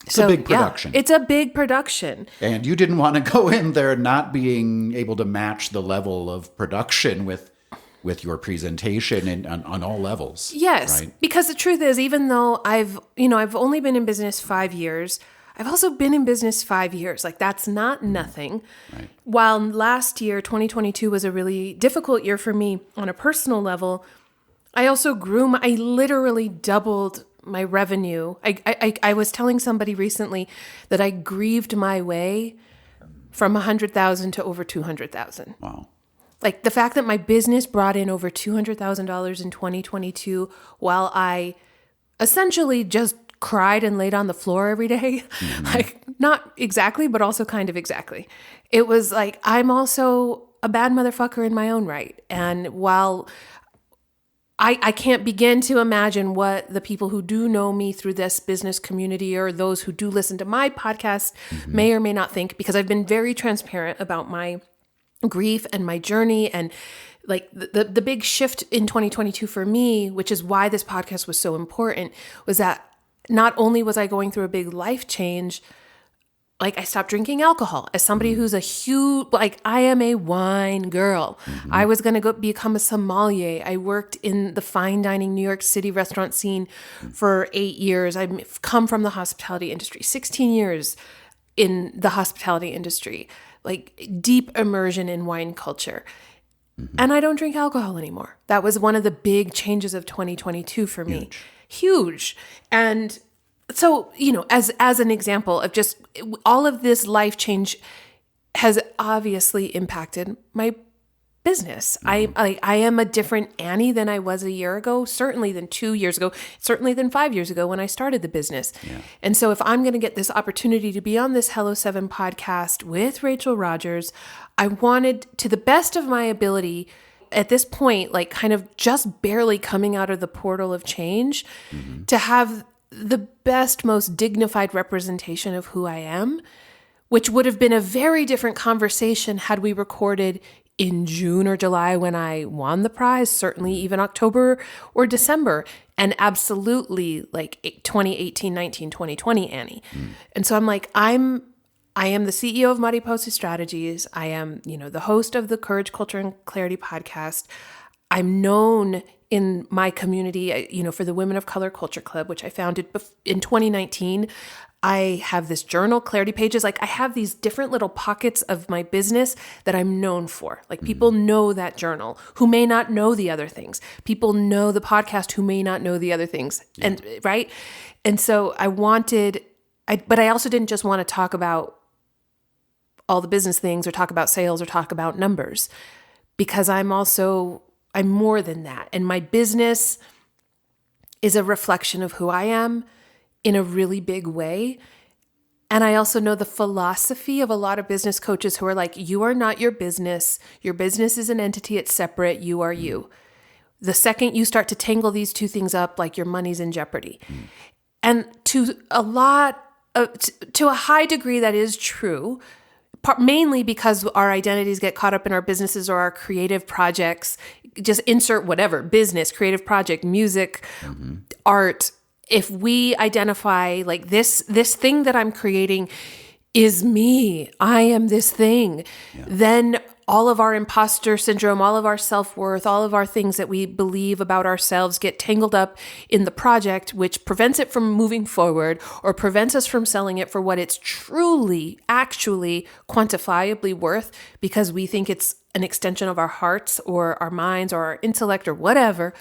It's a big production. It's a big production. And you didn't want to go in there not being able to match the level of production with your presentation and on all levels. Yes, right? Because the truth is, even though I've only been in business 5 years, I've also been in business 5 years. Like, that's not nothing. Right. While last year, 2022, was a really difficult year for me on a personal level, I also I literally doubled my revenue. I was telling somebody recently that I grieved my way from 100,000 to over 200,000. Wow. Like, the fact that my business brought in over $200,000 in 2022 while I essentially just cried and laid on the floor every day. Like, not exactly, but also kind of exactly. It was like, I'm also a bad motherfucker in my own right. And while I can't begin to imagine what the people who do know me through this business community or those who do listen to my podcast may or may not think, because I've been very transparent about my grief and my journey. And like the big shift in 2022 for me, which is why this podcast was so important, was that not only was I going through a big life change, like I stopped drinking alcohol. As somebody who's a huge, like I am a wine girl. I was going to go become a sommelier. I worked in the fine dining New York City restaurant scene for 8 years. I've come from the hospitality industry, 16 years in the hospitality industry, like deep immersion in wine culture. And I don't drink alcohol anymore. That was one of the big changes of 2022 for me. Huge. And so, as an example of just all of this life change has obviously impacted my business. I am a different Annie than I was a year ago, certainly than 2 years ago, certainly than 5 years ago when I started the business. And so if I'm going to get this opportunity to be on this Hello 7 podcast with Rachel Rogers, I wanted, to the best of my ability at this point, like kind of just barely coming out of the portal of change, to have the best, most dignified representation of who I am, which would have been a very different conversation had we recorded in June or July when I won the prize, certainly even October or December, and absolutely like 2018, 19, 2020 Annie. And so I'm like, I am the CEO of Mariposa Strategies. I am, the host of the Courage, Culture, and Clarity podcast. I'm known in my community, for the Women of Color Culture Club, which I founded in 2019. I have this journal, Clarity Pages. Like I have these different little pockets of my business that I'm known for. Like people know that journal who may not know the other things. People know the podcast who may not know the other things. And right. And so but I also didn't just want to talk about all the business things or talk about sales or talk about numbers, because I'm more than that. And my business is a reflection of who I am in a really big way. And I also know the philosophy of a lot of business coaches who are like, you are not your business. Your business is an entity. It's separate. You are you. The second you start to tangle these two things up, like your money's in jeopardy. And to a high degree, that is true. Mainly because our identities get caught up in our businesses or our creative projects. Just insert whatever, business, creative project, music, art. If we identify like this thing that I'm creating is me, I am this thing, then all of our imposter syndrome, all of our self-worth, all of our things that we believe about ourselves get tangled up in the project, which prevents it from moving forward or prevents us from selling it for what it's truly, actually, quantifiably worth, because we think it's an extension of our hearts or our minds or our intellect or whatever.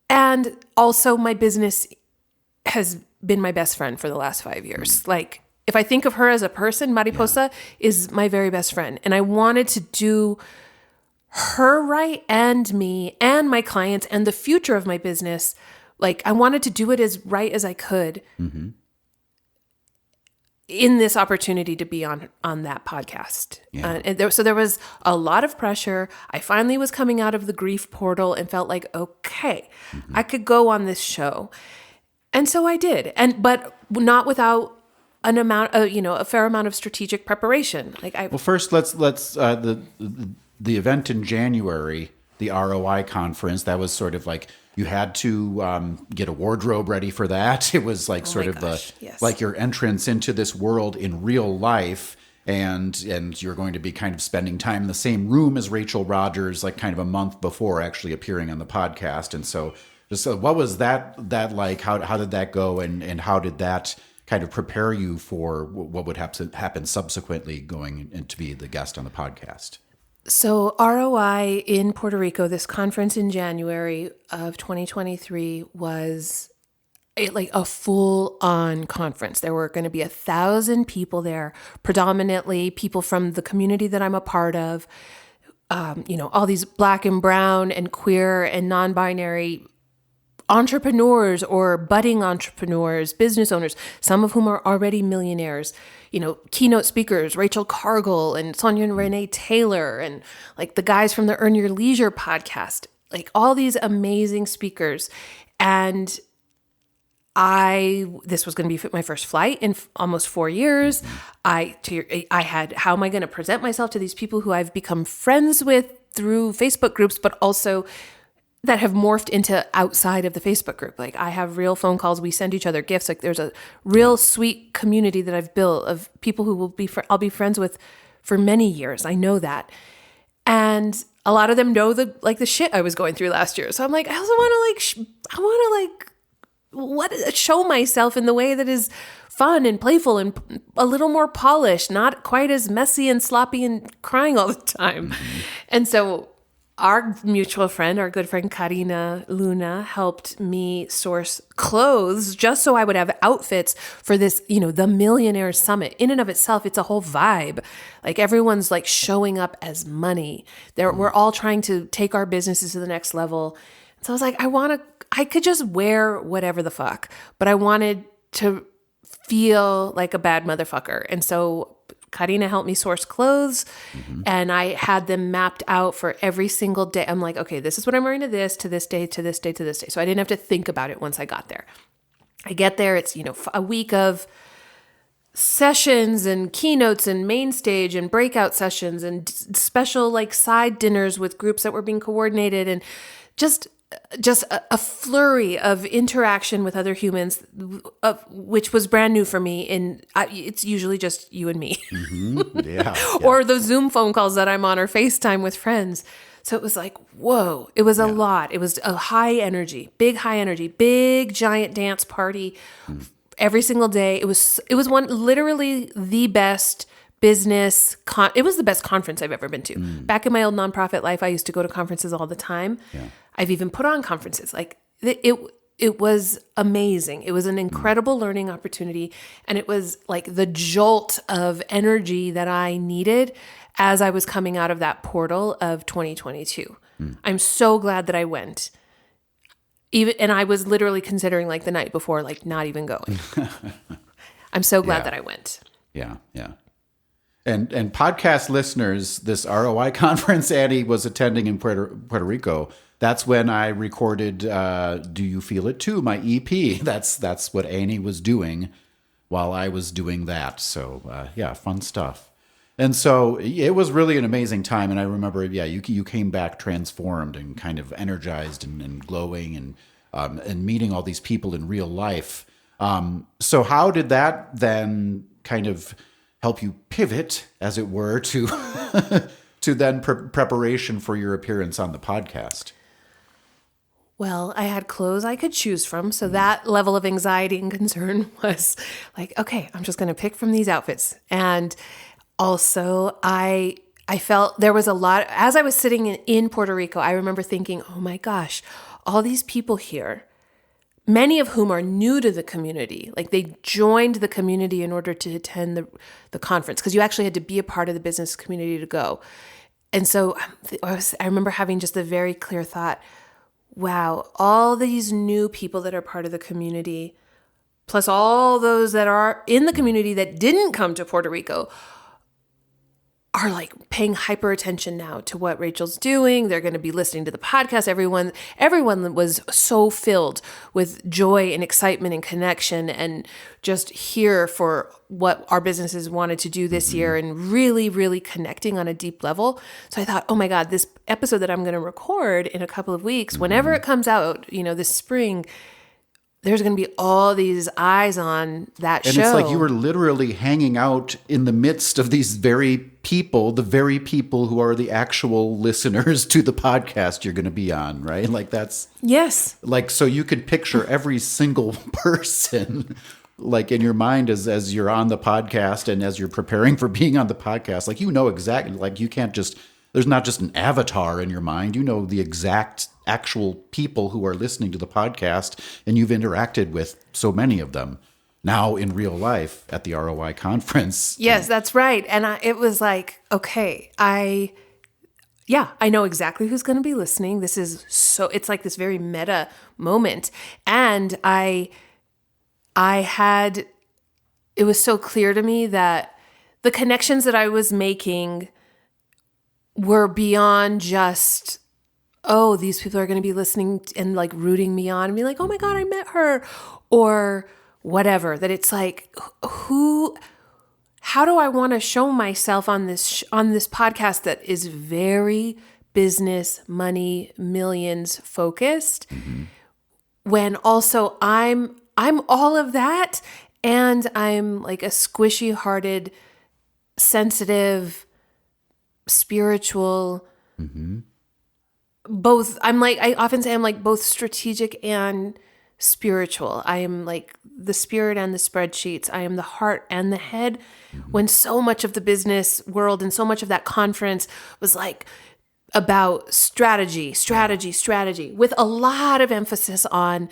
And also my business has been my best friend for the last 5 years. Like, if I think of her as a person, Mariposa is my very best friend. And I wanted to do her right and me and my clients and the future of my business. Like, I wanted to do it as right as I could in this opportunity to be on that podcast. So there was a lot of pressure. I finally was coming out of the grief portal and felt like, okay, I could go on this show. And so I did. But not without a fair amount of strategic preparation. Well, first let's the event in January, the ROI conference, that was sort of like you had to get a wardrobe ready for that. It was like like your entrance into this world in real life, and you're going to be kind of spending time in the same room as Rachel Rogers, like kind of a month before actually appearing on the podcast. And so, just what was that like? How did that go, and how did that kind of prepare you for what would happen subsequently going and to be the guest on the podcast? So ROI in Puerto Rico, this conference in January of 2023 was like a full-on conference. There were going to be 1,000 people there, predominantly people from the community that I'm a part of, all these Black and brown and queer and non-binary entrepreneurs or budding entrepreneurs, business owners, some of whom are already millionaires, keynote speakers, Rachel Cargill and Sonia and Renee Taylor, and like the guys from the Earn Your Leisure podcast, like all these amazing speakers. And this was going to be my first flight in almost 4 years. I had, how am I going to present myself to these people who I've become friends with through Facebook groups, but also that have morphed into outside of the Facebook group. Like I have real phone calls. We send each other gifts. Like there's a real sweet community that I've built of people who I'll be friends with for many years. I know that. And a lot of them know the shit I was going through last year. So I'm like, I also want to show myself in the way that is fun and playful and a little more polished, not quite as messy and sloppy and crying all the time. Mm-hmm. And so our mutual friend, our good friend Karina Luna, helped me source clothes just so I would have outfits for this, the Millionaire Summit. In and of itself, it's a whole vibe. Like everyone's like showing up as money. We're all trying to take our businesses to the next level. So I was like, I could just wear whatever the fuck, but I wanted to feel like a bad motherfucker. And so Karina helped me source clothes, and I had them mapped out for every single day. I'm like, okay, this is what I'm wearing to this day, to this day, to this day. So I didn't have to think about it once I got there. I get there, it's, a week of sessions and keynotes and main stage and breakout sessions and special like side dinners with groups that were being coordinated, and just a flurry of interaction with other humans, which was brand new for me. And it's usually just you and me. Mm-hmm. Yeah. Or the Zoom phone calls that I'm on or FaceTime with friends. So it was like, whoa, it was a lot. It was a high energy, big giant dance party every single day. It was literally the best business. It was the best conference I've ever been to. Back in my old nonprofit life, I used to go to conferences all the time. Yeah. I've even put on conferences. Like it was amazing. It was an incredible learning opportunity. And it was like the jolt of energy that I needed as I was coming out of that portal of 2022. I'm so glad that I went. And I was literally considering like the night before, like not even going. I'm so glad that I went. Yeah. Yeah. And podcast listeners, this ROI conference Annie was attending in Puerto Rico, that's when I recorded Do You Feel It Too, my EP. That's what Annie was doing while I was doing that. So, fun stuff. And so it was really an amazing time. And I remember, you came back transformed and kind of energized and glowing and meeting all these people in real life. So how did that then kind of help you pivot, as it were, to to then preparation for your appearance on the podcast? Well, I had clothes I could choose from, so that level of anxiety and concern was like, okay, I'm just going to pick from these outfits. And also, I felt there was a lot, as I was sitting in Puerto Rico, I remember thinking, oh my gosh, all these people here, many of whom are new to the community, like they joined the community in order to attend the conference, because you actually had to be a part of the business community to go. And so I remember having just a very clear thought, wow, all these new people that are part of the community, plus all those that are in the community that didn't come to Puerto Rico, are like paying hyper attention now to what Rachel's doing. They're going to be listening to the podcast. Everyone was so filled with joy and excitement and connection and just here for what our businesses wanted to do this year and really, really connecting on a deep level. So I thought, oh my God, this episode that I'm going to record in a couple of weeks, whenever it comes out, this spring, there's going to be all these eyes on that show. And it's like you were literally hanging out in the midst of these very people who are the actual listeners to the podcast you're going to be on, right? Like that's... Yes. Like, so you could picture every single person like in your mind as you're on the podcast and as you're preparing for being on the podcast. Like, exactly, like you can't just... There's not just an avatar in your mind. The exact actual people who are listening to the podcast, and you've interacted with so many of them now in real life at the ROI conference. Yes, that's right. And it was like, okay, yeah, I know exactly who's going to be listening. This is so, it's like this very meta moment. And it was so clear to me that the connections that I was making were beyond just, oh, these people are going to be listening and like rooting me on and be like, oh my God, I met her, or whatever. That it's like, how do I want to show myself on this podcast that is very business, money, millions focused, when also I'm all of that, and I'm like a squishy-hearted, sensitive, spiritual, both. I often say I'm like both strategic and spiritual. I am like the spirit and the spreadsheets. I am the heart and the head. When so much of the business world and so much of that conference was like about strategy, with a lot of emphasis on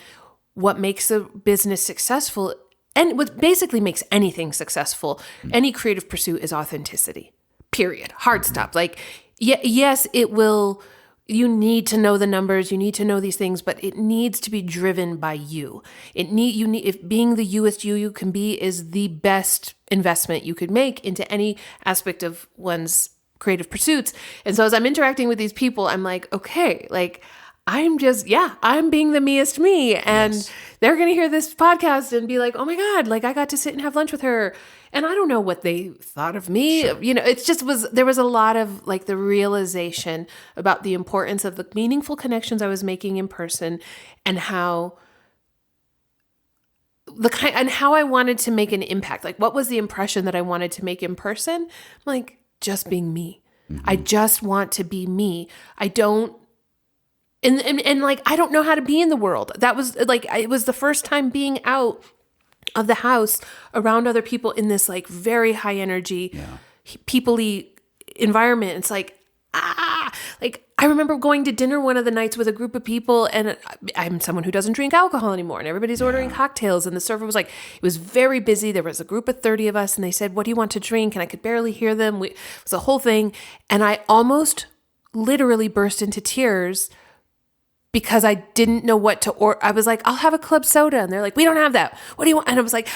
what makes a business successful, and what basically makes anything successful, any creative pursuit, is authenticity. Period. Hard stop. Like, yes, it will. You need to know the numbers, you need to know these things, but it needs to be driven by you. If being the youest you can be is the best investment you could make into any aspect of one's creative pursuits. And so as I'm interacting with these people, I'm like, okay, like I'm being the meest me. And they're going to hear this podcast and be like, oh my God, like I got to sit and have lunch with her. And I don't know what they thought of me. Sure. You know, there was a lot of like the realization about the importance of the meaningful connections I was making in person, and how I wanted to make an impact. Like, what was the impression that I wanted to make in person? Like, just being me. I just want to be me. I don't, and like, I don't know how to be in the world. That was like, it was the first time being out of the house around other people in this like very high energy, people-y environment. It's like, like I remember going to dinner one of the nights with a group of people, and I'm someone who doesn't drink alcohol anymore, and everybody's ordering cocktails, and the server was like, it was very busy. There was a group of 30 of us, and they said, what do you want to drink? And I could barely hear them. It was a whole thing. And I almost literally burst into tears because I didn't know what to order. I was like, I'll have a club soda. And they're like, we don't have that. What do you want? And I was like,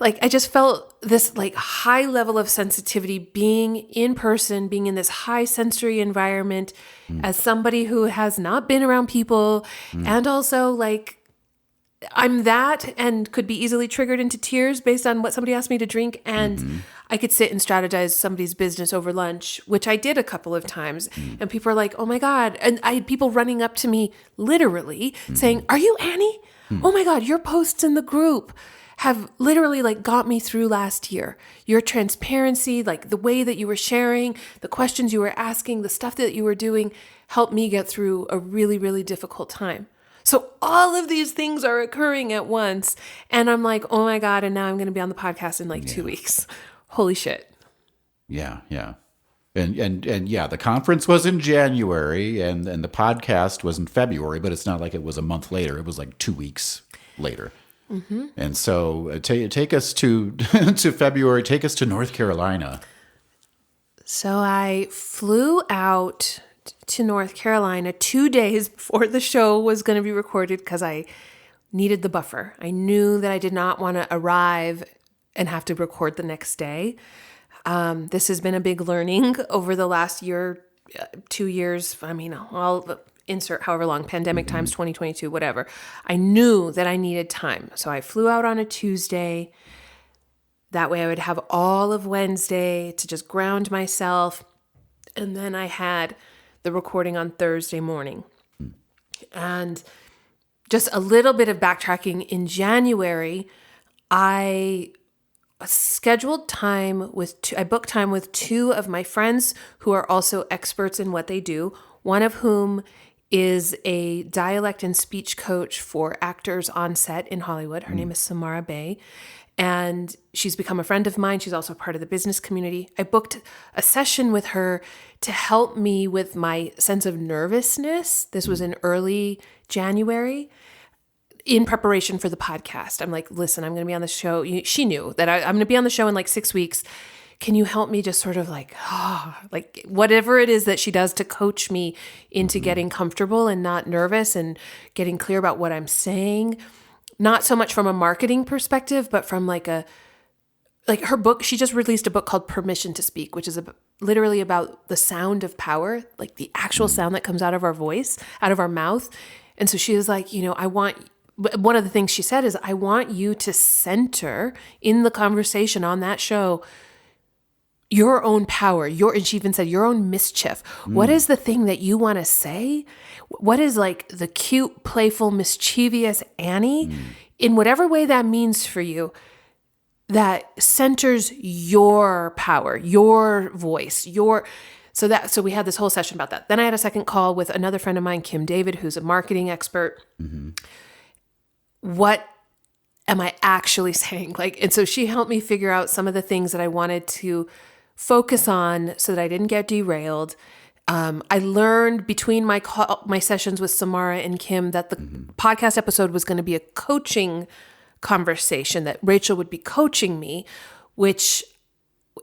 I just felt this like high level of sensitivity being in person, being in this high sensory environment as somebody who has not been around people. And also like, I'm that and could be easily triggered into tears based on what somebody asked me to drink. And I could sit and strategize somebody's business over lunch, which I did a couple of times. And people are like, oh my God. And I had people running up to me literally saying, are you Annie? Oh my God, your posts in the group have literally like got me through last year. Your transparency, like the way that you were sharing, the questions you were asking, the stuff that you were doing helped me get through a really, really difficult time. So all of these things are occurring at once. And I'm like, oh my God, and now I'm going to be on the podcast in like 2 weeks. Holy shit. Yeah. And yeah, the conference was in January and the podcast was in February, but it's not like it was a month later. It was like 2 weeks later. And so take us to to February, take us to North Carolina. So I flew out to North Carolina 2 days before the show was going to be recorded because I needed the buffer. I knew that I did not want to arrive and have to record the next day. This has been a big learning over the last year, 2 years. I mean, I'll insert however long, pandemic times, 2022, whatever. I knew that I needed time. So I flew out on a Tuesday. That way I would have all of Wednesday to just ground myself. And then I had the recording on Thursday morning. And just a little bit of backtracking. In January, I scheduled time I booked time with two of my friends who are also experts in what they do. One of whom is a dialect and speech coach for actors on set in Hollywood. Her name is Samara Bay. And she's become a friend of mine. She's also part of the business community. I booked a session with her to help me with my sense of nervousness. This was in early January in preparation for the podcast. I'm like, listen, I'm going to be on the show. She knew that I'm going to be on the show in like 6 weeks. can you help me just sort of like whatever it is that she does to coach me into getting comfortable and not nervous and getting clear about what I'm saying. Not so much from a marketing perspective, but from like her book. She just released a book called Permission to Speak, which is literally about the sound of power, like the actual sound that comes out of our voice, out of our mouth. And so she was like, one of the things she said is, I want you to center in the conversation on that show your own power, and she even said your own mischief. What is the thing that you want to say? What is like the cute, playful, mischievous Annie in whatever way that means for you, that centers your power, your voice, so we had this whole session about that. Then I had a second call with another friend of mine, Kim David, who's a marketing expert. What am I actually saying? And so she helped me figure out some of the things that I wanted to focus on so that I didn't get derailed. I learned between my sessions with Samara and Kim that the podcast episode was going to be a coaching conversation, that Rachel would be coaching me, which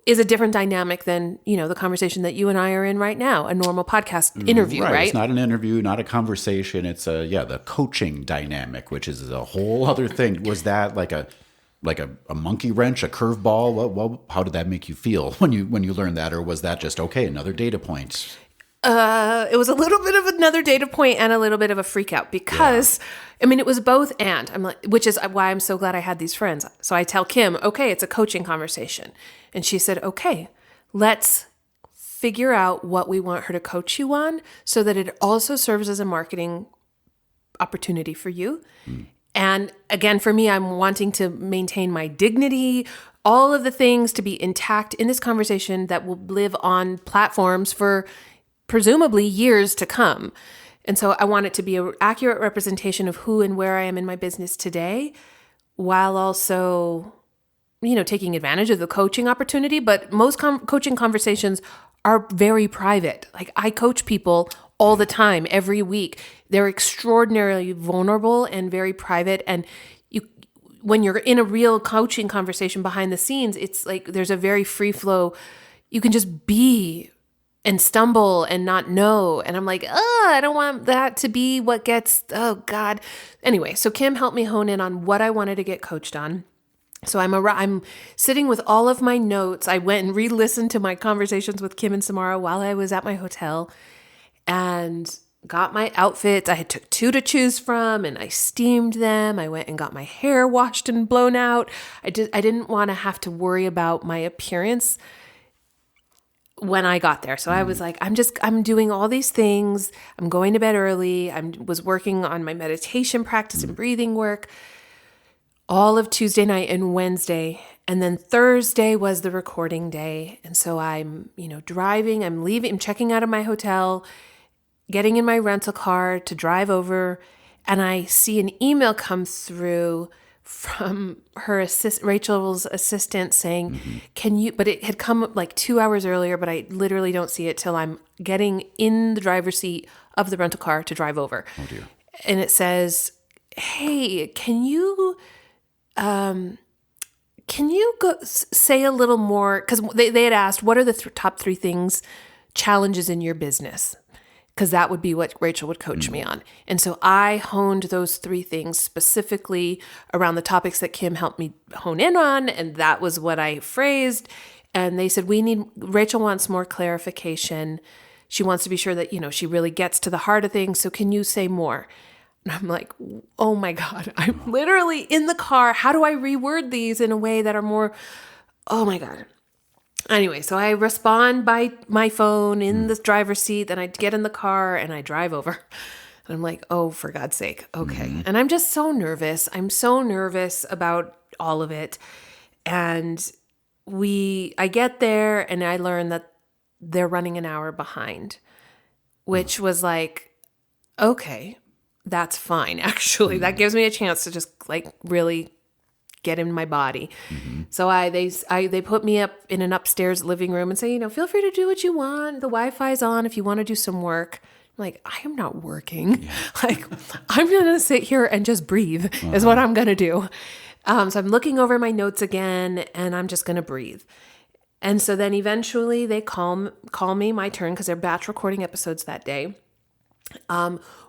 is a different dynamic than, the conversation that you and I are in right now, a normal podcast interview, right? It's not an interview, not a conversation. It's the coaching dynamic, which is a whole other thing. Was that like a monkey wrench, a curveball? How did that make you feel when you learned that? Or was that just, okay, another data point? It was a little bit of another data point and a little bit of a freak out because, it was both and. I'm like, which is why I'm so glad I had these friends. So I tell Kim, okay, it's a coaching conversation. And she said, okay, let's figure out what we want her to coach you on so that it also serves as a marketing opportunity for you. And again, for me, I'm wanting to maintain my dignity, all of the things to be intact in this conversation that will live on platforms for presumably years to come. And so I want it to be an accurate representation of who and where I am in my business today, while also, taking advantage of the coaching opportunity. But most coaching conversations are very private. Like, I coach people all the time, every week. They're extraordinarily vulnerable and very private. And when you're in a real coaching conversation behind the scenes, it's like there's a very free flow. You can just be and stumble and not know. And I'm like, I don't want that to be what gets, oh God. Anyway, so Kim helped me hone in on what I wanted to get coached on. So I'm sitting with all of my notes. I went and re-listened to my conversations with Kim and Samara while I was at my hotel and got my outfits. I took 2 to choose from and I steamed them. I went and got my hair washed and blown out. I didn't want to have to worry about my appearance when I got there. So I was like, I'm doing all these things. I'm going to bed early. I was working on my meditation practice and breathing work all of Tuesday night and Wednesday. And then Thursday was the recording day. And so I'm, driving, I'm leaving, I'm checking out of my hotel, getting in my rental car to drive over. And I see an email come through from her Rachel's assistant saying, but it had come like 2 hours earlier, but I literally don't see it till I'm getting in the driver's seat of the rental car to drive over. Oh dear. And it says, hey, can you go say a little more? Because they had asked, what are the top 3 challenges in your business? Because that would be what Rachel would coach me on. And so I honed those 3 things specifically around the topics that Kim helped me hone in on. And that was what I phrased. And they said, Rachel wants more clarification. She wants to be sure that, she really gets to the heart of things. So can you say more? And I'm like, oh my God, I'm literally in the car. How do I reword these in a way that are more, oh my God. Anyway, so I respond by my phone in the driver's seat. Then I get in the car and I drive over. And I'm like, oh, for God's sake. Okay. And I'm just so nervous. I'm so nervous about all of it. And I get there and I learn that they're running an hour behind, which was like, okay, that's fine. Actually, that gives me a chance to just like really get in my body. So they put me up in an upstairs living room and say, feel free to do what you want. The Wi-Fi's on if you want to do some work. I'm like, I am not working. Yeah. Like, I'm going to sit here and just breathe is what I'm going to do. So I'm looking over my notes again and I'm just going to breathe. And so then eventually they call me, my turn, because they're batch recording episodes that day,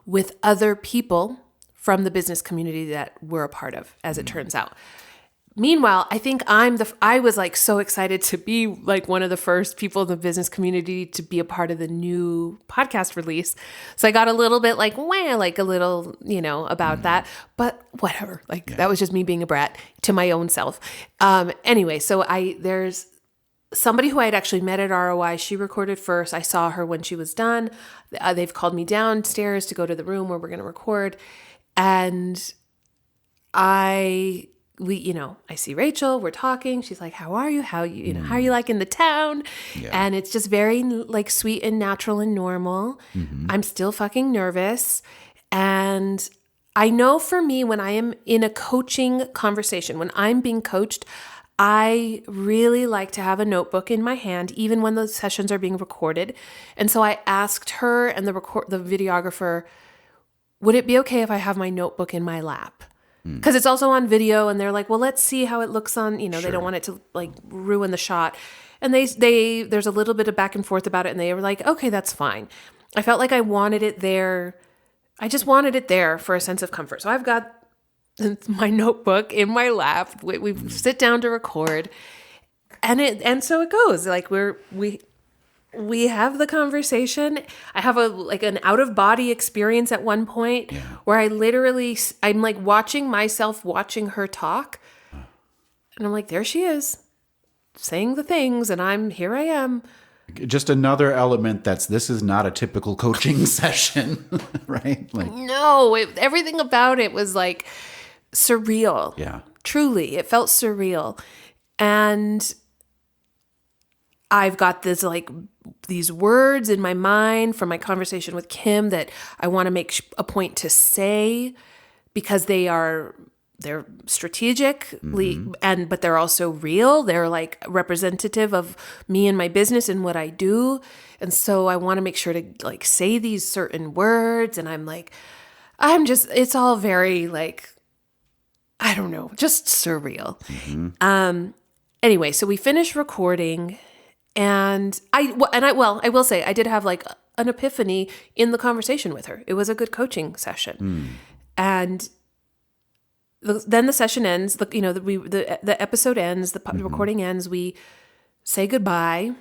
with other people from the business community that we're a part of, as it turns out. Meanwhile, I think I was like so excited to be like one of the first people in the business community to be a part of the new podcast release. So I got a little bit like, like a little, about that, but whatever. Like that was just me being a brat to my own self. Anyway, so there's somebody who I had actually met at ROI. She recorded first. I saw her when she was done. They've called me downstairs to go to the room where we're going to record. And I see Rachel, we're talking. She's like, how are you? How are you liking the town? Yeah. And it's just very like sweet and natural and normal. Mm-hmm. I'm still fucking nervous. And I know for me, when I am in a coaching conversation, when I'm being coached, I really like to have a notebook in my hand, even when the sessions are being recorded. And so I asked her and the videographer, would it be okay if I have my notebook in my lap? Because it's also on video, and they're like, well, let's see how it looks on, Sure. They don't want it to like ruin the shot. And there's a little bit of back and forth about it, and they were like, okay, that's fine. I felt like I wanted it there. I just wanted it there for a sense of comfort. So I've got my notebook in my lap. We sit down to record, and so it goes. Like we have the conversation. I have an out of body experience at one point where I'm like watching myself watching her talk. And I'm like, there she is saying the things. And here I am. Just another element this is not a typical coaching session, right? Like, no, everything about it was like surreal. Yeah. Truly. It felt surreal. And I've got these words in my mind from my conversation with Kim that I want to make a point to say because they're strategically but they're also real. They're like representative of me and my business and what I do. And so I want to make sure to like say these certain words. And it's all very like, I don't know, just surreal. Mm-hmm. Anyway, so we finished recording. And I will say I did have like an epiphany in the conversation with her. It was a good coaching session. And then the session ends, the episode ends, the recording ends, we say goodbye,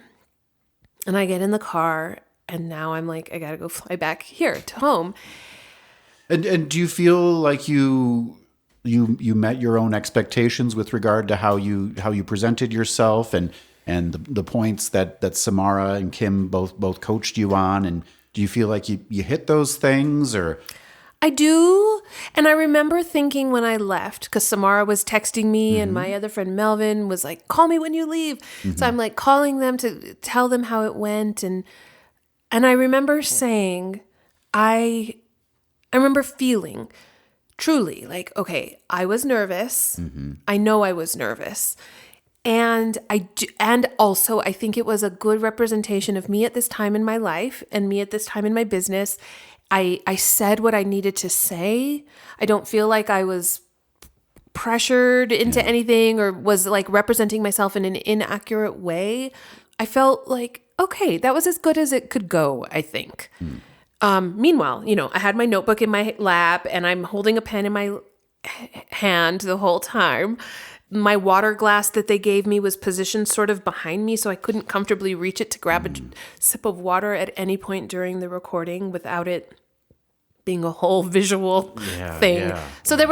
and I get in the car, and now I'm like, I got to go fly back here to home. And do you feel like you met your own expectations with regard to how you presented yourself and the points that Samara and Kim both coached you on? And do you feel like you hit those things? Or I do. And I remember thinking when I left, because Samara was texting me and my other friend Melvin was like, call me when you leave. So I'm like calling them to tell them how it went. And I remember saying, I remember feeling truly like, okay, I was nervous. I know I was nervous. And also I think it was a good representation of me at this time in my life and me at this time in my business. I said what I needed to say. I don't feel like I was pressured into anything or was like representing myself in an inaccurate way. I felt like, okay, that was as good as it could go, I think. Meanwhile, I had my notebook in my lap and I'm holding a pen in my hand the whole time. My water glass that they gave me was positioned sort of behind me, so I couldn't comfortably reach it to grab a sip of water at any point during the recording without it being a whole visual thing. Yeah. So there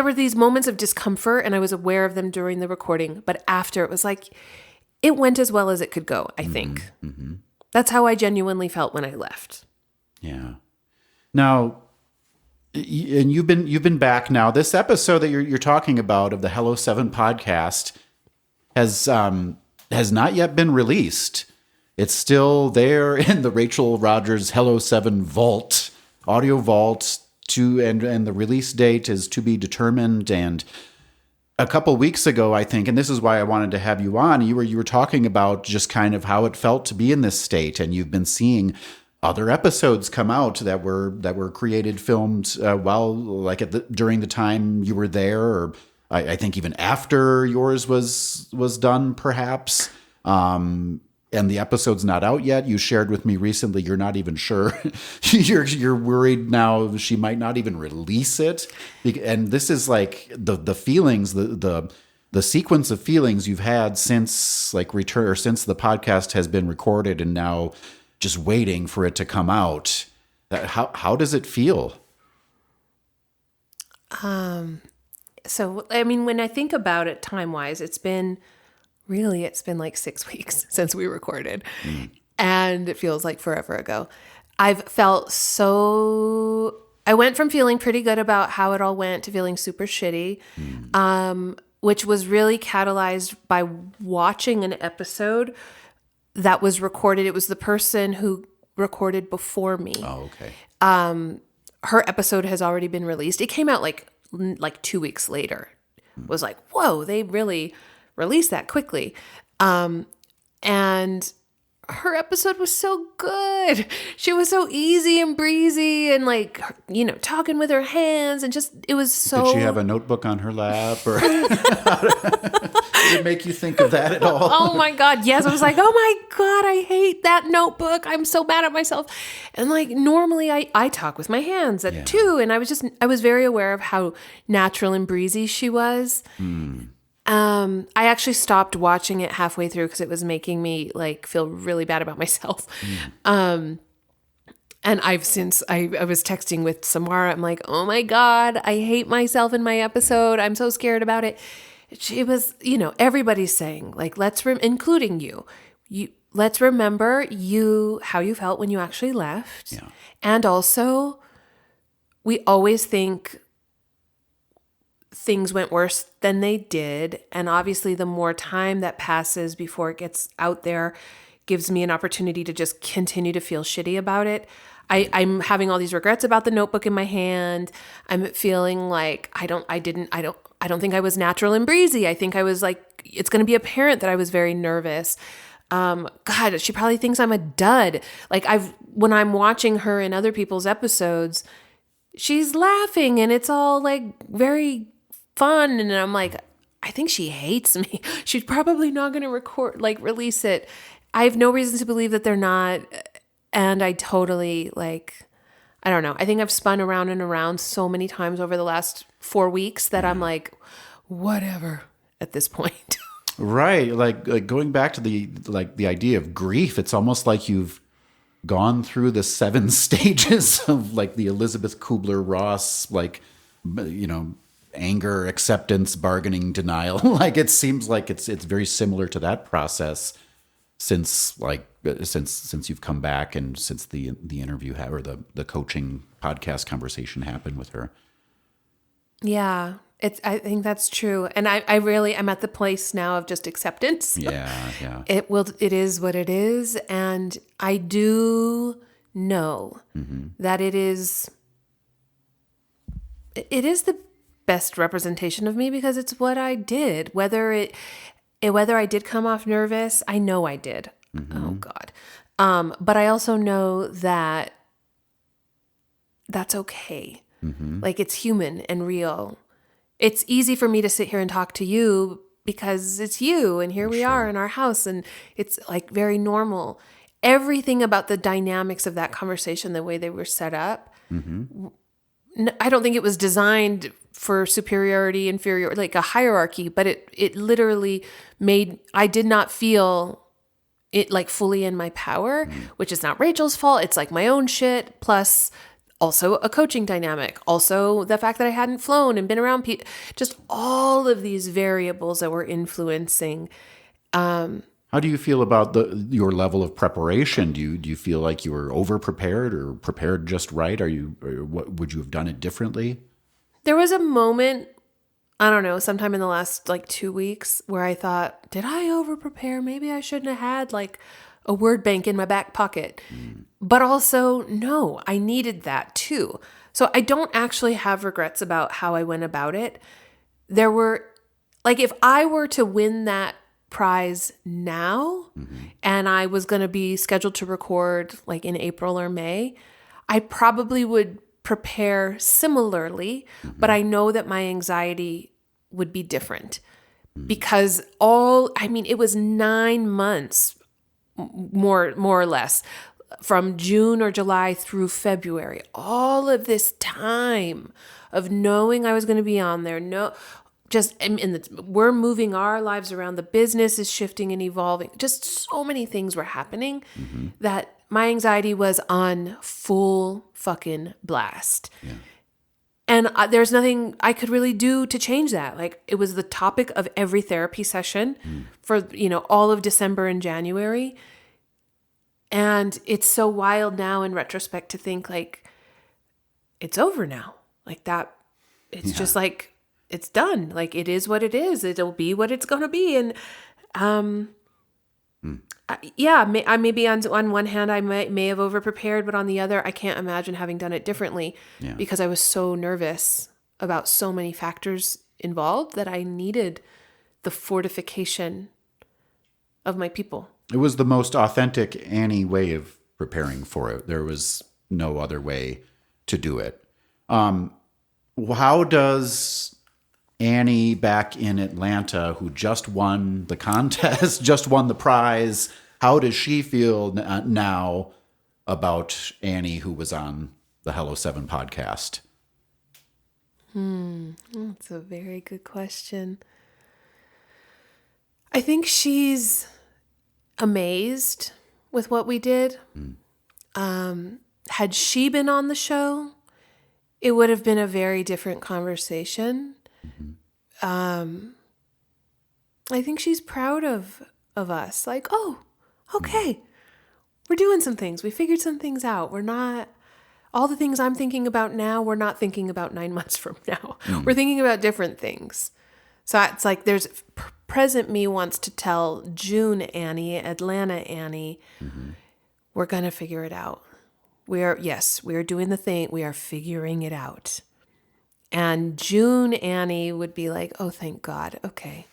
were these moments of discomfort, and I was aware of them during the recording. But after, it was like, it went as well as it could go, I think. That's how I genuinely felt when I left. Yeah. Now, and you've been back now. This episode that you're talking about of the Hello 7 podcast has not yet been released. It's still there in the Rachel Rogers Hello 7 vault, audio vault, and the release date is to be determined. And a couple weeks ago, I think, and this is why I wanted to have you on, you were talking about just kind of how it felt to be in this state, and you've been seeing other episodes come out that were created, filmed during the time you were there, or I think even after yours was done, perhaps. And the episode's not out yet. You shared with me recently you're not even sure. you're worried now she might not even release it. And this is like the feelings, the sequence of feelings you've had since like return or since the podcast has been recorded and now just waiting for it to come out. How does it feel? So, I mean, when I think about it time-wise, it's been like 6 weeks since we recorded. And it feels like forever ago. I went from feeling pretty good about how it all went to feeling super shitty, which was really catalyzed by watching an episode that was recorded. It was the person who recorded before me. Oh, okay. Her episode has already been released. It came out like 2 weeks later. It was like, whoa, they really released that quickly. And her episode was so good. She was so easy and breezy and like, talking with her hands and just, it was so... Did she have a notebook on her lap or did it make you think of that at all? Oh my God. Yes. I was like, oh my God, I hate that notebook. I'm so mad at myself. And like, normally I talk with my hands too. And I was very aware of how natural and breezy she was. I actually stopped watching it halfway through because it was making me like feel really bad about myself. And I was texting with Samara. I'm like, oh my God, I hate myself in my episode. I'm so scared about it. She was, everybody's saying like, including you, let's remember how you felt when you actually left. Yeah. And also we always think things went worse than they did. And obviously the more time that passes before it gets out there gives me an opportunity to just continue to feel shitty about it. I'm having all these regrets about the notebook in my hand. I'm feeling like I don't think I was natural and breezy. I think I was like, it's going to be apparent that I was very nervous. God, she probably thinks I'm a dud. Like when I'm watching her in other people's episodes, she's laughing and it's all like very fun. And I'm like, I think she hates me. She's probably not going to release it. I have no reason to believe that they're not. And I totally I don't know. I think I've spun around and around so many times over the last 4 weeks that I'm like, whatever at this point. Right. Like going back to the idea of grief, it's almost like you've gone through the 7 stages of like the Elizabeth Kubler-Ross, anger, acceptance, bargaining, denial. Like it seems like it's very similar to that process since you've come back and since the interview or the coaching podcast conversation happened with her. Yeah, I think that's true. And I'm at the place now of just acceptance. Yeah. It is what it is. And I do know that it is the best representation of me because it's what I did. Whether I did come off nervous, I know I did. Oh God. But I also know that that's okay. Like it's human and real. It's easy for me to sit here and talk to you because it's you and here we are in our house and it's like very normal. Everything about the dynamics of that conversation, the way they were set up, I don't think it was designed for superiority, inferiority, like a hierarchy, but it literally I did not feel it like fully in my power, which is not Rachel's fault. It's like my own shit, plus also a coaching dynamic, also the fact that I hadn't flown and been around people, just all of these variables that were influencing. How do you feel about your level of preparation? Do you feel like you were over prepared or prepared just right? Or what would you have done it differently? There was a moment, I don't know, sometime in the last 2 weeks where I thought, did I over prepare? Maybe I shouldn't have had a word bank in my back pocket. But also, no, I needed that too. So I don't actually have regrets about how I went about it. There were, if I were to win that prize now and I was going to be scheduled to record in April or May, I probably would prepare similarly, but I know that my anxiety would be different because it was 9 months, more or less, from June or July through February. All of this time of knowing I was going to be on there, we're moving our lives around. The business is shifting and evolving. Just so many things were happening that my anxiety was on full fucking blast. Yeah. And there's nothing I could really do to change that. Like, it was the topic of every therapy session for, all of December and January. And it's so wild now in retrospect to think, like, it's over now. Like that, it's just like, it's done. Like, it is what it is. It'll be what it's going to be. And, maybe on one hand, I may have over-prepared, but on the other, I can't imagine having done it differently because I was so nervous about so many factors involved that I needed the fortification of my people. It was the most authentic Annie way of preparing for it. There was no other way to do it. How does Annie back in Atlanta, who just won the contest, just won the prize, how does she feel now about Annie, who was on the Hello 7 podcast? That's a very good question. I think she's amazed with what we did. Had she been on the show, it would have been a very different conversation. I think she's proud of us. Like, oh, okay, we're doing some things. We figured some things out. We're not, all the things I'm thinking about now, we're not thinking about 9 months from now. We're thinking about different things. So it's like there's present me wants to tell June Annie, Atlanta Annie, we're going to figure it out. We are doing the thing. We are figuring it out. And June Annie would be like, oh, thank God. Okay.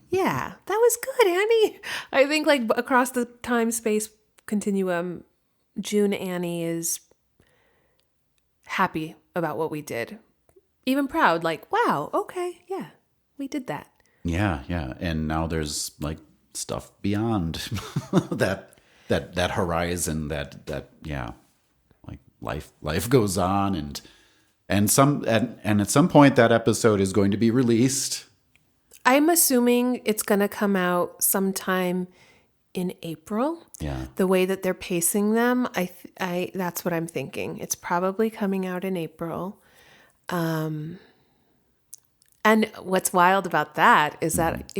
Yeah, that was good, Annie. I think like across the time-space continuum, June Annie is happy about what we did. Even proud, like, wow, okay, yeah, we did that. Yeah. And now there's like stuff beyond that horizon that like life goes on and at some point that episode is going to be released. I'm assuming it's going to come out sometime in April. Yeah. The way that they're pacing them, I that's what I'm thinking. It's probably coming out in April. And what's wild about that is that,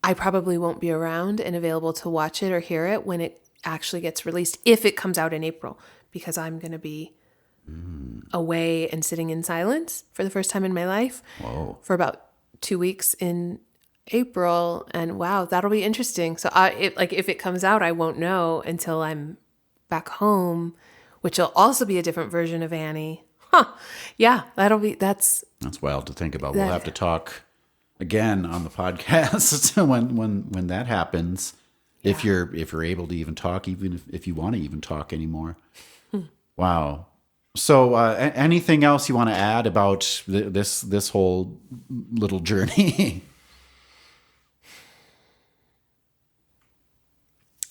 I probably won't be around and available to watch it or hear it when it actually gets released, if it comes out in April, because I'm going to be away and sitting in silence for the first time in my life. Whoa. For about 2 weeks in April. And wow, that'll be interesting. So if it comes out, I won't know until I'm back home, which will also be a different version of Annie. Yeah, that's wild to think about. We'll have to talk again on the podcast when that happens. Yeah. If you're able to even talk, even if you want to even talk anymore. Wow. So anything else you want to add about this whole little journey?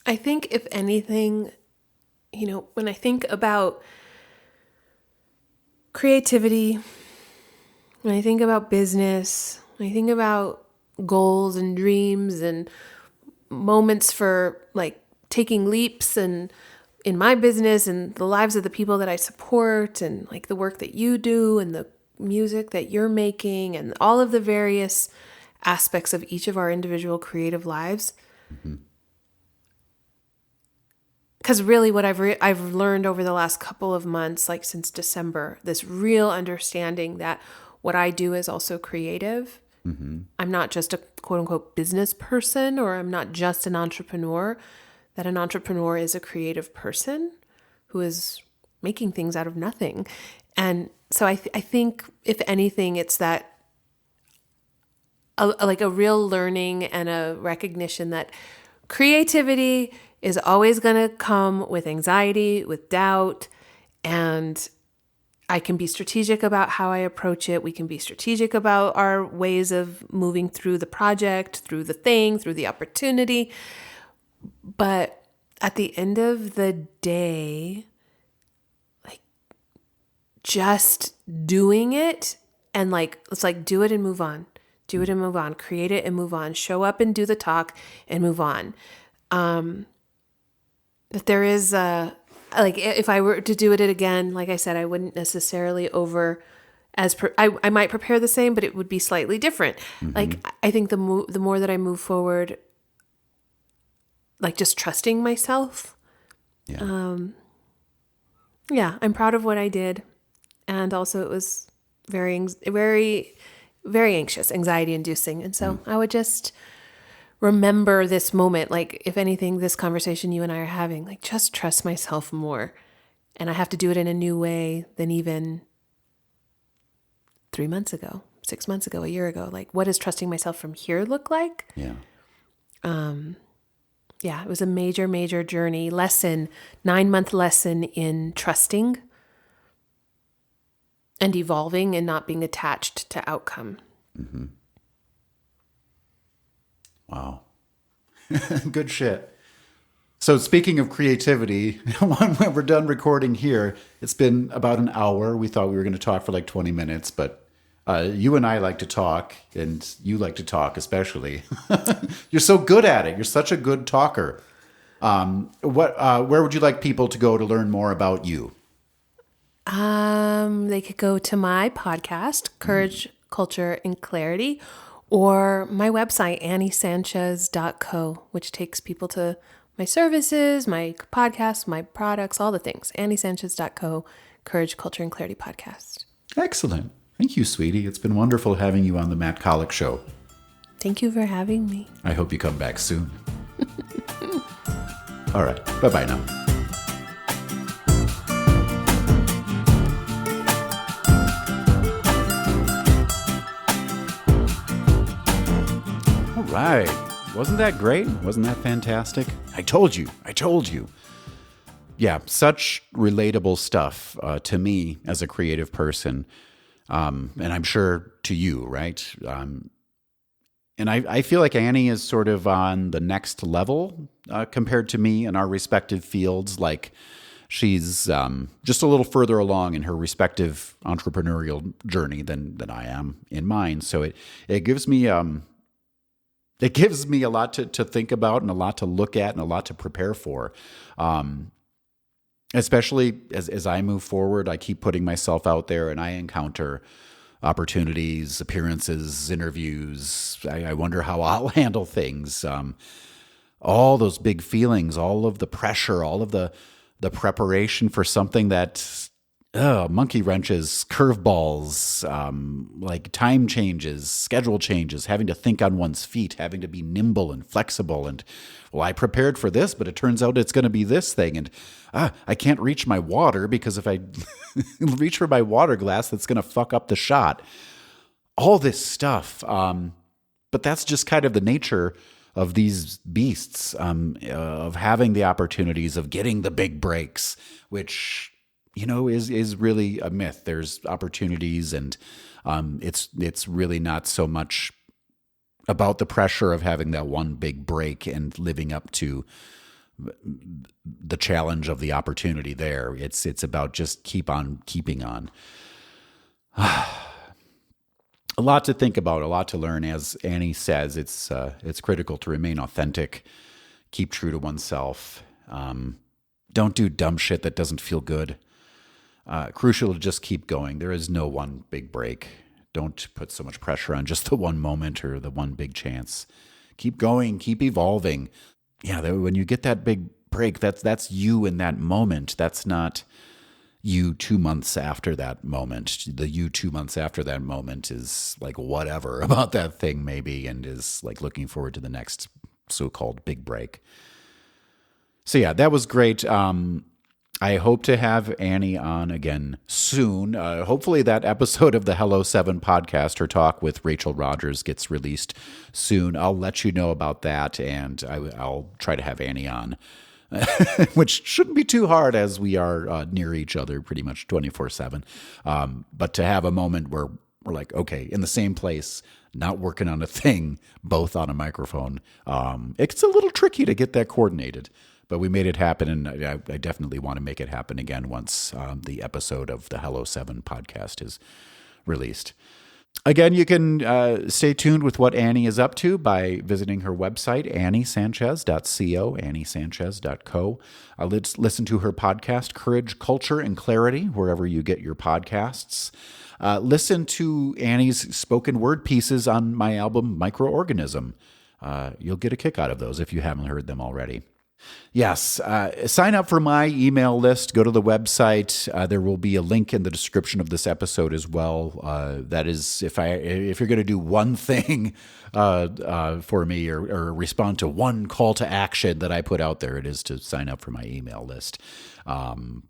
I think if anything, when I think about creativity, when I think about business, when I think about goals and dreams and moments for like taking leaps and in my business and the lives of the people that I support and like the work that you do and the music that you're making and all of the various aspects of each of our individual creative lives. Because really what I've learned over the last couple of months, like since December, this real understanding that what I do is also creative. I'm not just a quote unquote business person, or I'm not just an entrepreneur, that an entrepreneur is a creative person who is making things out of nothing. And so I think if anything, it's that like a real learning and a recognition that creativity is always going to come with anxiety, with doubt. And I can be strategic about how I approach it. We can be strategic about our ways of moving through the project, through the thing, through the opportunity. But at the end of the day, like just doing it and like, it's like do it and move on. Do it and move on. Create it and move on. Show up and do the talk and move on. But there is like if I were to do it again, like I said, I wouldn't necessarily I might prepare the same, but it would be slightly different. Like I think the more that I move forward, like just trusting myself. Yeah. Yeah, I'm proud of what I did, and also it was very, very, very anxious, anxiety-inducing, and so I would just remember this moment. Like if anything, this conversation you and I are having, like just trust myself more, and I have to do it in a new way than even 3 months ago, 6 months ago, a year ago. Like what does trusting myself from here look like? Yeah. Yeah, it was a major, major journey, 9-month lesson in trusting and evolving and not being attached to outcome. Wow. Good shit. So speaking of creativity, when we're done recording here, it's been about an hour. We thought we were going to talk for like 20 minutes, but you and I like to talk, and you like to talk especially. You're so good at it. You're such a good talker. Where would you like people to go to learn more about you? They could go to my podcast, Courage, Culture, and Clarity, or my website, anniesanchez.co, which takes people to my services, my podcast, my products, all the things. anniesanchez.co, Courage, Culture, and Clarity podcast. Excellent. Thank you, sweetie. It's been wonderful having you on the Matt Kollock Show. Thank you for having me. I hope you come back soon. All right. Bye-bye now. All right. Wasn't that great? Wasn't that fantastic? I told you. Yeah, such relatable stuff to me as a creative person. And I'm sure to you, right? And I feel like Annie is sort of on the next level compared to me in our respective fields. Like she's just a little further along in her respective entrepreneurial journey than I am in mine. So it gives me a lot to think about and a lot to look at and a lot to prepare for. Especially as I move forward, I keep putting myself out there and I encounter opportunities, appearances, interviews. I wonder how I'll handle things. All those big feelings, all of the pressure, all of the preparation for something that monkey wrenches, curveballs, like time changes, schedule changes, having to think on one's feet, having to be nimble and flexible. And well, I prepared for this, but it turns out it's going to be this thing. And I can't reach my water because if I reach for my water glass, that's going to fuck up the shot. All this stuff. But that's just kind of the nature of these beasts, of having the opportunities, of getting the big breaks, which is really a myth. There's opportunities, and it's really not so much about the pressure of having that one big break and living up to the challenge of the opportunity there. It's about just keep on keeping on. A lot to think about, a lot to learn. As Annie says, it's critical to remain authentic, keep true to oneself. Don't do dumb shit that doesn't feel good. Crucial to just keep going. There is no one big break. Don't put so much pressure on just the one moment or the one big chance. Keep going, keep evolving. Yeah, when you get that big break, that's you in that moment. That's not you 2 months after that moment. The you 2 months after that moment is like whatever about that thing maybe, and is like looking forward to the next so-called big break. So yeah, that was great. I hope to have Annie on again soon. Hopefully that episode of the Hello 7 podcast, her talk with Rachel Rogers, gets released soon. I'll let you know about that, and I'll try to have Annie on which shouldn't be too hard as we are near each other pretty much 24/7. But to have a moment where we're like, okay, in the same place, not working on a thing, both on a microphone, it's a little tricky to get that coordinated. But we made it happen, and I definitely want to make it happen again once the episode of the Hello 7 podcast is released. Again, you can stay tuned with what Annie is up to by visiting her website, anniesanchez.co, anniesanchez.co. Let's listen to her podcast, Courage, Culture, and Clarity, wherever you get your podcasts. Listen to Annie's spoken word pieces on my album, Microorganism. You'll get a kick out of those if you haven't heard them already. Yes, sign up for my email list. Go to the website. There will be a link in the description of this episode as well. That is, if you're going to do one thing for me or respond to one call to action that I put out there, it is to sign up for my email list. I'm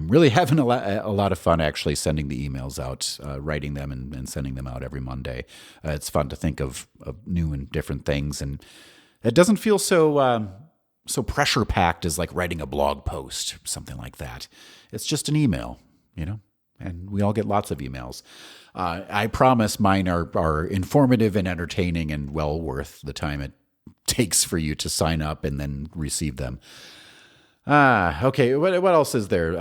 really having a lot of fun actually sending the emails out, writing them and sending them out every Monday. It's fun to think of new and different things, and it doesn't feel so pressure packed as like writing a blog post, something like that. It's just an email, and we all get lots of emails. I promise mine are informative and entertaining and well worth the time it takes for you to sign up and then receive them. Okay. What else is there?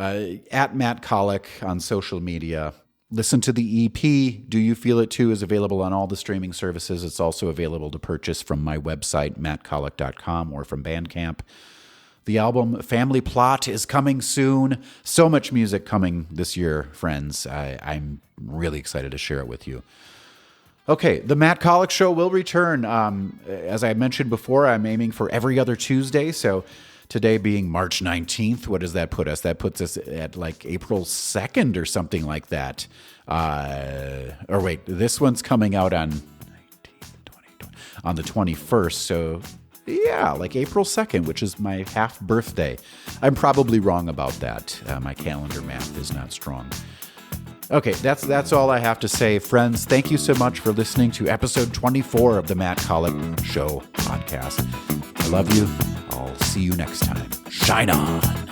At Matt Kollock on social media. Listen to the EP, Do You Feel It Too, is available on all the streaming services. It's also available to purchase from my website, mattkollock.com, or from Bandcamp. The album Family Plot is coming soon. So much music coming this year, friends. I'm really excited to share it with you. Okay, the Matt Kollock Show will return. As I mentioned before, I'm aiming for every other Tuesday, so today being March 19th, what does that put us? That puts us at like April 2nd or something like that. Or wait, this one's coming out on the 21st. So yeah, like April 2nd, which is my half birthday. I'm probably wrong about that. My calendar math is not strong. Okay, that's all I have to say. Friends, thank you so much for listening to episode 24 of the Matt Kollock Show podcast. I love you. I'll see you next time. Shine on.